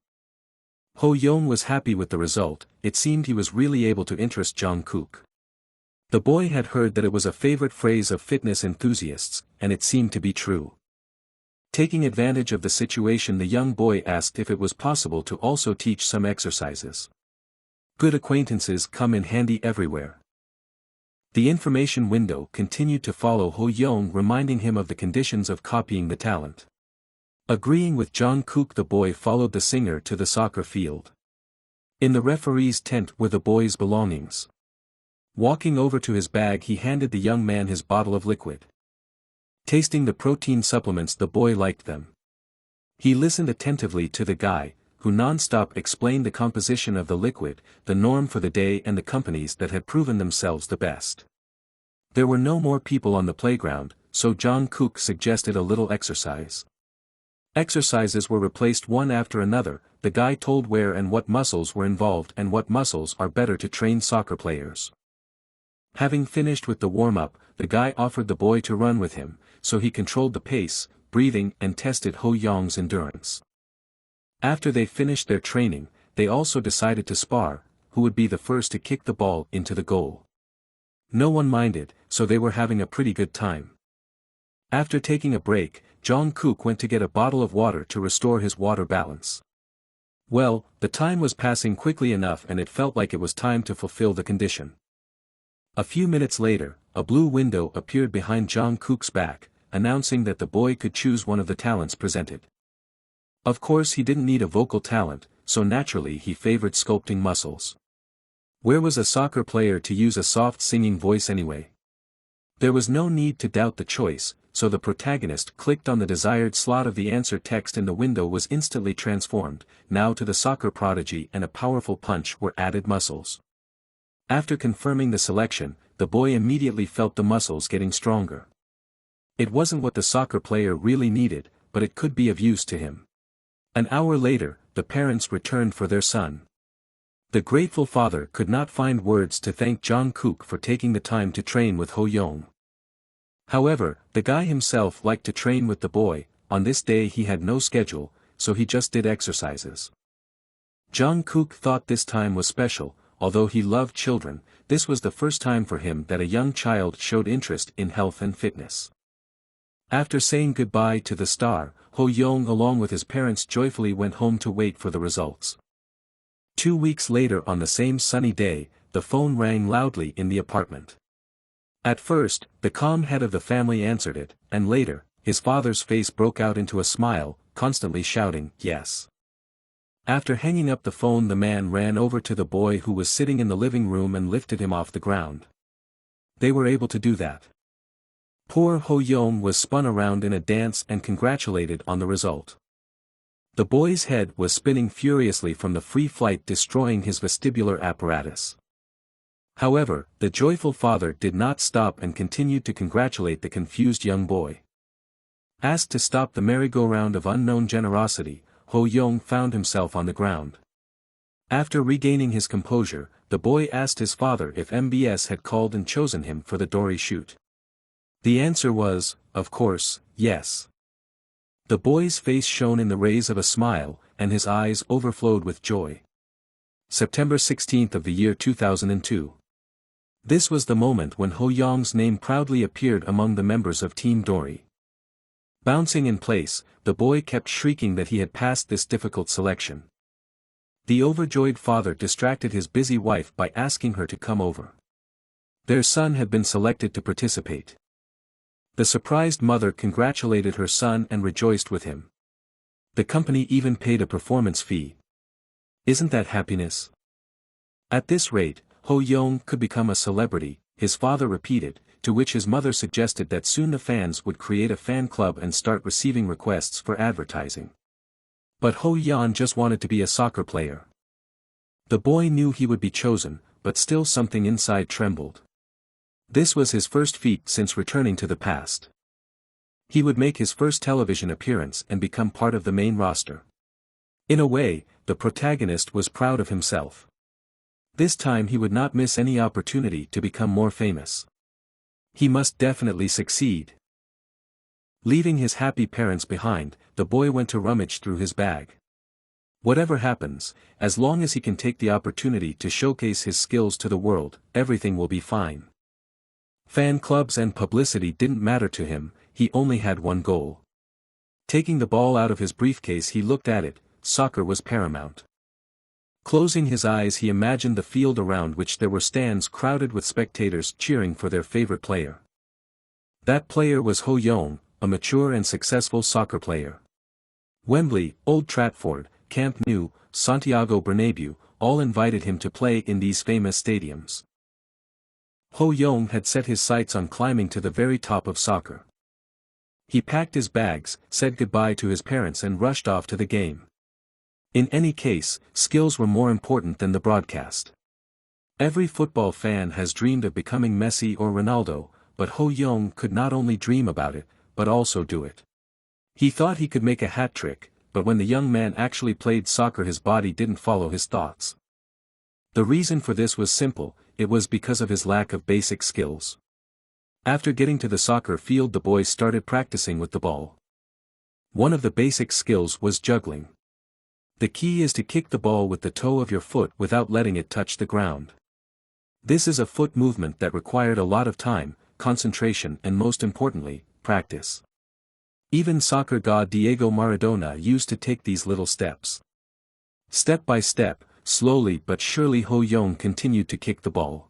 Ho Young was happy with the result. It seemed he was really able to interest Jungkook. The boy had heard that it was a favorite phrase of fitness enthusiasts, and it seemed to be true. Taking advantage of the situation, the young boy asked if it was possible to also teach some exercises. Good acquaintances come in handy everywhere. The information window continued to follow Ho Young, reminding him of the conditions of copying the talent. Agreeing with Jungkook, the boy followed the singer to the soccer field. In the referee's tent were the boy's belongings. Walking over to his bag, he handed the young man his bottle of liquid. Tasting the protein supplements, the boy liked them. He listened attentively to the guy, who non-stop explained the composition of the liquid, the norm for the day and the companies that had proven themselves the best. There were no more people on the playground, so Jong-kook suggested a little exercise. Exercises were replaced one after another. The guy told where and what muscles were involved and what muscles are better to train soccer players. Having finished with the warm-up, the guy offered the boy to run with him, so he controlled the pace, breathing and tested Ho-young's endurance. After they finished their training, they also decided to spar, who would be the first to kick the ball into the goal. No one minded, so they were having a pretty good time. After taking a break, Jong-kook went to get a bottle of water to restore his water balance. Well, the time was passing quickly enough and it felt like it was time to fulfill the condition. A few minutes later, a blue window appeared behind Jong-kook's back, announcing that the boy could choose one of the talents presented. Of course he didn't need a vocal talent, so naturally he favored sculpting muscles. Where was a soccer player to use a soft singing voice anyway? There was no need to doubt the choice, so the protagonist clicked on the desired slot of the answer. Text in the window was instantly transformed. Now to the soccer prodigy and a powerful punch were added muscles. After confirming the selection, the boy immediately felt the muscles getting stronger. It wasn't what the soccer player really needed, but it could be of use to him. An hour later, the parents returned for their son. The grateful father could not find words to thank Jong-kook for taking the time to train with Ho-young. However, the guy himself liked to train with the boy. On this day he had no schedule, so he just did exercises. Jong-kook thought this time was special. Although he loved children, this was the first time for him that a young child showed interest in health and fitness. After saying goodbye to the star, Ho-young along with his parents joyfully went home to wait for the results. 2 weeks later on the same sunny day, the phone rang loudly in the apartment. At first, the calm head of the family answered it, and later, his father's face broke out into a smile, constantly shouting, "Yes." After hanging up the phone, the man ran over to the boy who was sitting in the living room and lifted him off the ground. They were able to do that. Poor Ho-young was spun around in a dance and congratulated on the result. The boy's head was spinning furiously from the free flight, destroying his vestibular apparatus. However, the joyful father did not stop and continued to congratulate the confused young boy. Asked to stop the merry-go-round of unknown generosity, Ho-young found himself on the ground. After regaining his composure, the boy asked his father if MBS had called and chosen him for the dory shoot. The answer was, of course, yes. The boy's face shone in the rays of a smile, and his eyes overflowed with joy. September 16th of the year 2002. This was the moment when Ho-young's name proudly appeared among the members of Team Dory. Bouncing in place, the boy kept shrieking that he had passed this difficult selection. The overjoyed father distracted his busy wife by asking her to come over. Their son had been selected to participate. The surprised mother congratulated her son and rejoiced with him. The company even paid a performance fee. Isn't that happiness? At this rate, Ho-young could become a celebrity, his father repeated, to which his mother suggested that soon the fans would create a fan club and start receiving requests for advertising. But Ho-young just wanted to be a soccer player. The boy knew he would be chosen, but still something inside trembled. This was his first feat since returning to the past. He would make his first television appearance and become part of the main roster. In a way, the protagonist was proud of himself. This time he would not miss any opportunity to become more famous. He must definitely succeed. Leaving his happy parents behind, the boy went to rummage through his bag. Whatever happens, as long as he can take the opportunity to showcase his skills to the world, everything will be fine. Fan clubs and publicity didn't matter to him, he only had one goal. Taking the ball out of his briefcase, he looked at it. Soccer was paramount. Closing his eyes, he imagined the field around which there were stands crowded with spectators cheering for their favorite player. That player was Ho-young, a mature and successful soccer player. Wembley, Old Trafford, Camp Nou, Santiago Bernabeu, all invited him to play in these famous stadiums. Ho-young had set his sights on climbing to the very top of soccer. He packed his bags, said goodbye to his parents and rushed off to the game. In any case, skills were more important than the broadcast. Every football fan has dreamed of becoming Messi or Ronaldo, but Ho Young could not only dream about it, but also do it. He thought he could make a hat trick, but when the young man actually played soccer his body didn't follow his thoughts. The reason for this was simple, it was because of his lack of basic skills. After getting to the soccer field the boys started practicing with the ball. One of the basic skills was juggling. The key is to kick the ball with the toe of your foot without letting it touch the ground. This is a foot movement that required a lot of time, concentration and most importantly, practice. Even soccer god Diego Maradona used to take these little steps. Step by step, slowly but surely Ho Young continued to kick the ball.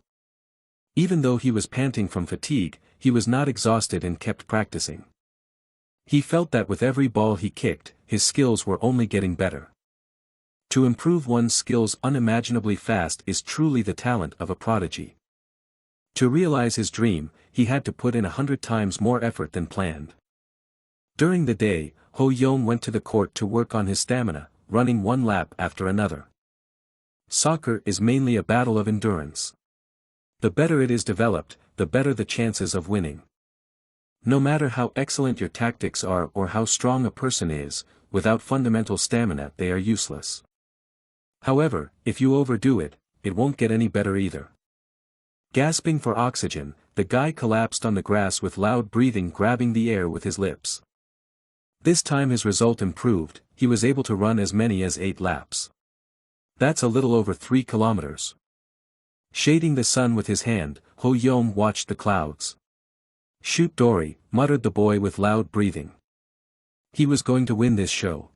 Even though he was panting from fatigue, he was not exhausted and kept practicing. He felt that with every ball he kicked, his skills were only getting better. To improve one's skills unimaginably fast is truly the talent of a prodigy. To realize his dream, he had to put in 100 times more effort than planned. During the day, Ho Young went to the court to work on his stamina, running one lap after another. Soccer is mainly a battle of endurance. The better it is developed, the better the chances of winning. No matter how excellent your tactics are or how strong a person is, without fundamental stamina they are useless. However, if you overdo it, it won't get any better either. Gasping for oxygen, the guy collapsed on the grass with loud breathing, grabbing the air with his lips. This time his result improved, he was able to run as many as 8 laps. That's a little over 3 kilometers. Shading the sun with his hand, Ho Young watched the clouds. "Shoot Dory," muttered the boy with loud breathing. He was going to win this show.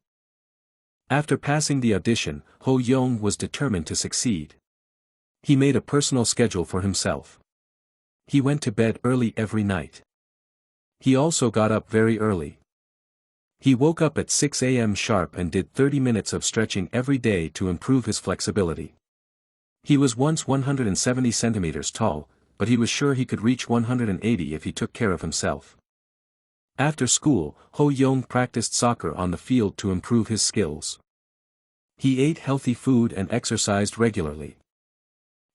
After passing the audition, Ho Young was determined to succeed. He made a personal schedule for himself. He went to bed early every night. He also got up very early. He woke up at 6 a.m. sharp and did 30 minutes of stretching every day to improve his flexibility. He was once 170 centimeters tall, but he was sure he could reach 180 if he took care of himself. After school, Ho Young practiced soccer on the field to improve his skills. He ate healthy food and exercised regularly.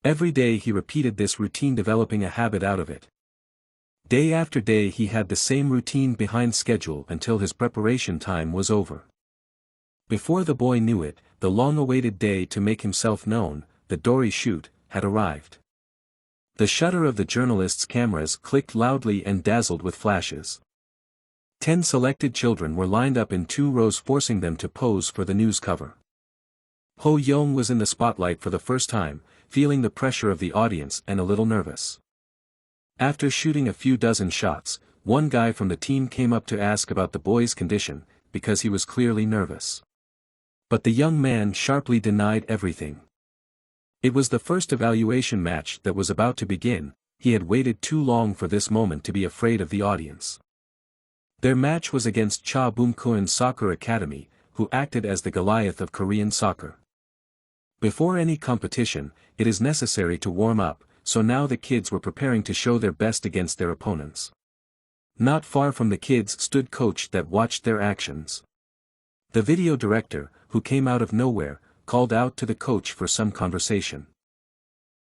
Every day he repeated this routine, developing a habit out of it. Day after day he had the same routine behind schedule until his preparation time was over. Before the boy knew it, the long-awaited day to make himself known, the Dory shoot, had arrived. The shutter of the journalists' cameras clicked loudly and dazzled with flashes. 10 selected children were lined up in 2 rows, forcing them to pose for the news cover. Ho Young was in the spotlight for the first time, feeling the pressure of the audience and a little nervous. After shooting a few dozen shots, one guy from the team came up to ask about the boy's condition, because he was clearly nervous. But the young man sharply denied everything. It was the first evaluation match that was about to begin, he had waited too long for this moment to be afraid of the audience. Their match was against Cha Bum-Kuan Soccer Academy, who acted as the Goliath of Korean soccer. Before any competition, it is necessary to warm up, so now the kids were preparing to show their best against their opponents. Not far from the kids stood coach that watched their actions. The video director, who came out of nowhere, called out to the coach for some conversation.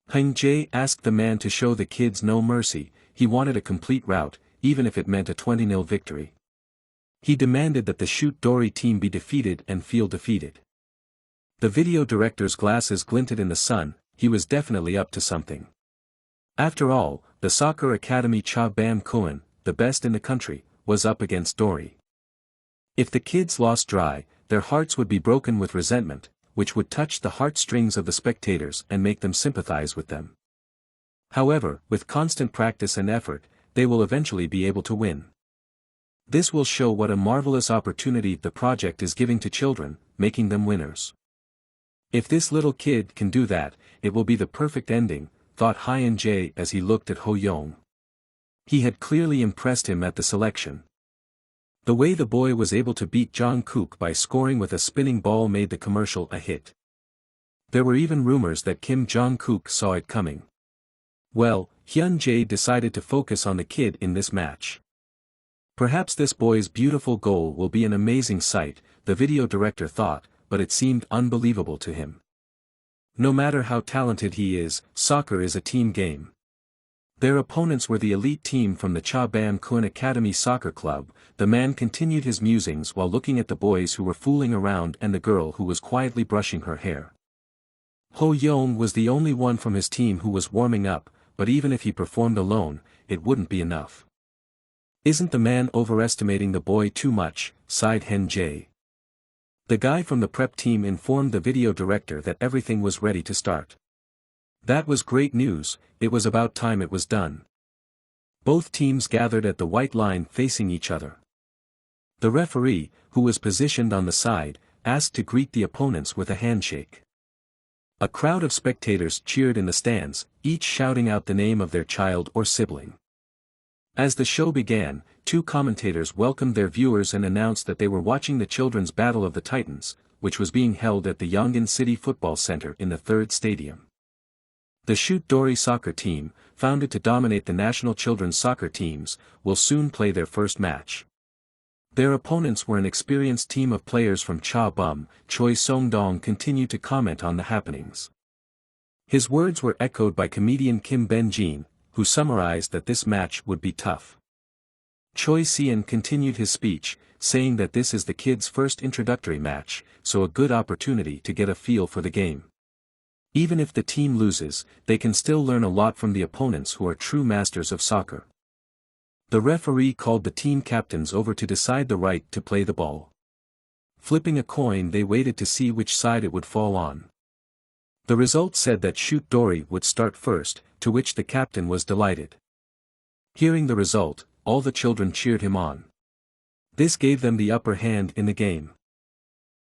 Heng Jae asked the man to show the kids no mercy, he wanted a complete rout, even if it meant a 20-0 victory. He demanded that the Shoot Dory team be defeated and feel defeated. The video director's glasses glinted in the sun, he was definitely up to something. After all, the soccer academy Cha Bum-Kuan, the best in the country, was up against Dory. If the kids lost dry, their hearts would be broken with resentment, which would touch the heartstrings of the spectators and make them sympathize with them. However, with constant practice and effort, they will eventually be able to win. This will show what a marvelous opportunity the project is giving to children, making them winners. If this little kid can do that, it will be the perfect ending, thought Hyun Jae as he looked at Ho Young. He had clearly impressed him at the selection. The way the boy was able to beat Jungkook by scoring with a spinning ball made the commercial a hit. There were even rumors that Kim Jong-kook saw it coming. Well, Hyun Jae decided to focus on the kid in this match. Perhaps this boy's beautiful goal will be an amazing sight, the video director thought, but it seemed unbelievable to him. No matter how talented he is, soccer is a team game. Their opponents were the elite team from the Cha Ban Kun Academy Soccer Club. The man continued his musings while looking at the boys who were fooling around and the girl who was quietly brushing her hair. Ho Young was the only one from his team who was warming up, but even if he performed alone, it wouldn't be enough. "Isn't the man overestimating the boy too much?" sighed Hen Jae. The guy from the prep team informed the video director that everything was ready to start. That was great news. It was about time it was done. Both teams gathered at the white line facing each other. The referee, who was positioned on the side, asked to greet the opponents with a handshake. A crowd of spectators cheered in the stands, each shouting out the name of their child or sibling. As the show began, two commentators welcomed their viewers and announced that they were watching the Children's Battle of the Titans, which was being held at the Yongin City Football Center in the 3rd Stadium. The Shoot Dori soccer team, founded to dominate the national children's soccer teams, will soon play their first match. Their opponents were an experienced team of players from Cha Bum. Choi Song-dong continued to comment on the happenings. His words were echoed by comedian Kim Ben-jin, who summarized that this match would be tough. Choi Seon continued his speech, saying that this is the kids' first introductory match, so a good opportunity to get a feel for the game. Even if the team loses, they can still learn a lot from the opponents who are true masters of soccer. The referee called the team captains over to decide the right to play the ball. Flipping a coin, they waited to see which side it would fall on. The result said that Shoot Dori would start first, to which the captain was delighted. Hearing the result, all the children cheered him on. This gave them the upper hand in the game.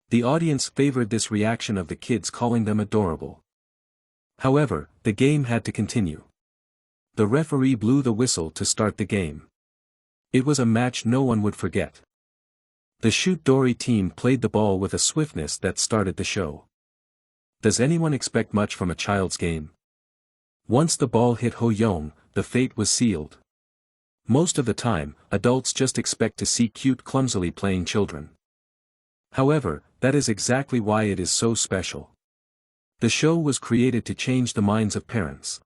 The audience favored this reaction of the kids, calling them adorable. However, the game had to continue. The referee blew the whistle to start the game. It was a match no one would forget. The Shoot Dori team played the ball with a swiftness that started the show. Does anyone expect much from a child's game? Once the ball hit Ho Young, the fate was sealed. Most of the time, adults just expect to see cute clumsily playing children. However, that is exactly why it is so special. The show was created to change the minds of parents.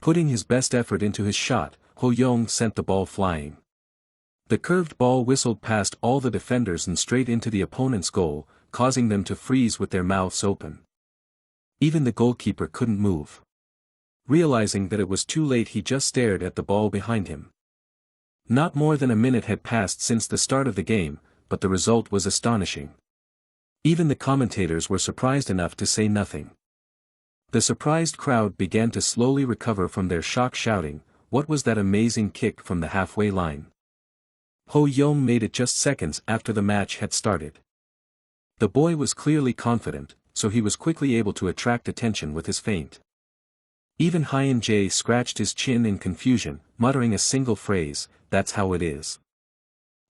Putting his best effort into his shot, Ho Young sent the ball flying. The curved ball whistled past all the defenders and straight into the opponent's goal, causing them to freeze with their mouths open. Even the goalkeeper couldn't move. Realizing that it was too late, he just stared at the ball behind him. Not more than a minute had passed since the start of the game, but the result was astonishing. Even the commentators were surprised enough to say nothing. The surprised crowd began to slowly recover from their shock, shouting, "What was that amazing kick from the halfway line?" Ho Young made it just seconds after the match had started. The boy was clearly confident, so he was quickly able to attract attention with his feint. Even Hyun Jae scratched his chin in confusion, muttering a single phrase, "That's how it is."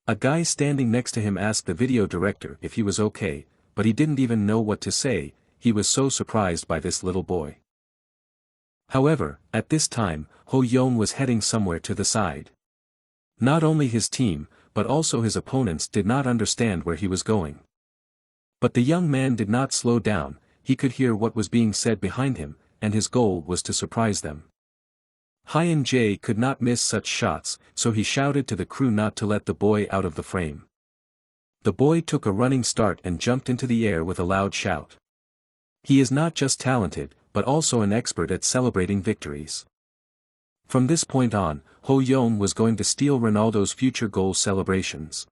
A guy standing next to him asked the video director if he was okay, but he didn't even know what to say, he was so surprised by this little boy. However, at this time, Ho Young was heading somewhere to the side. Not only his team, but also his opponents did not understand where he was going. But the young man did not slow down, he could hear what was being said behind him, and his goal was to surprise them. Hyun Jae could not miss such shots, so he shouted to the crew not to let the boy out of the frame. The boy took a running start and jumped into the air with a loud shout. He is not just talented, but also an expert at celebrating victories. From this point on, Ho Young was going to steal Ronaldo's future goal celebrations.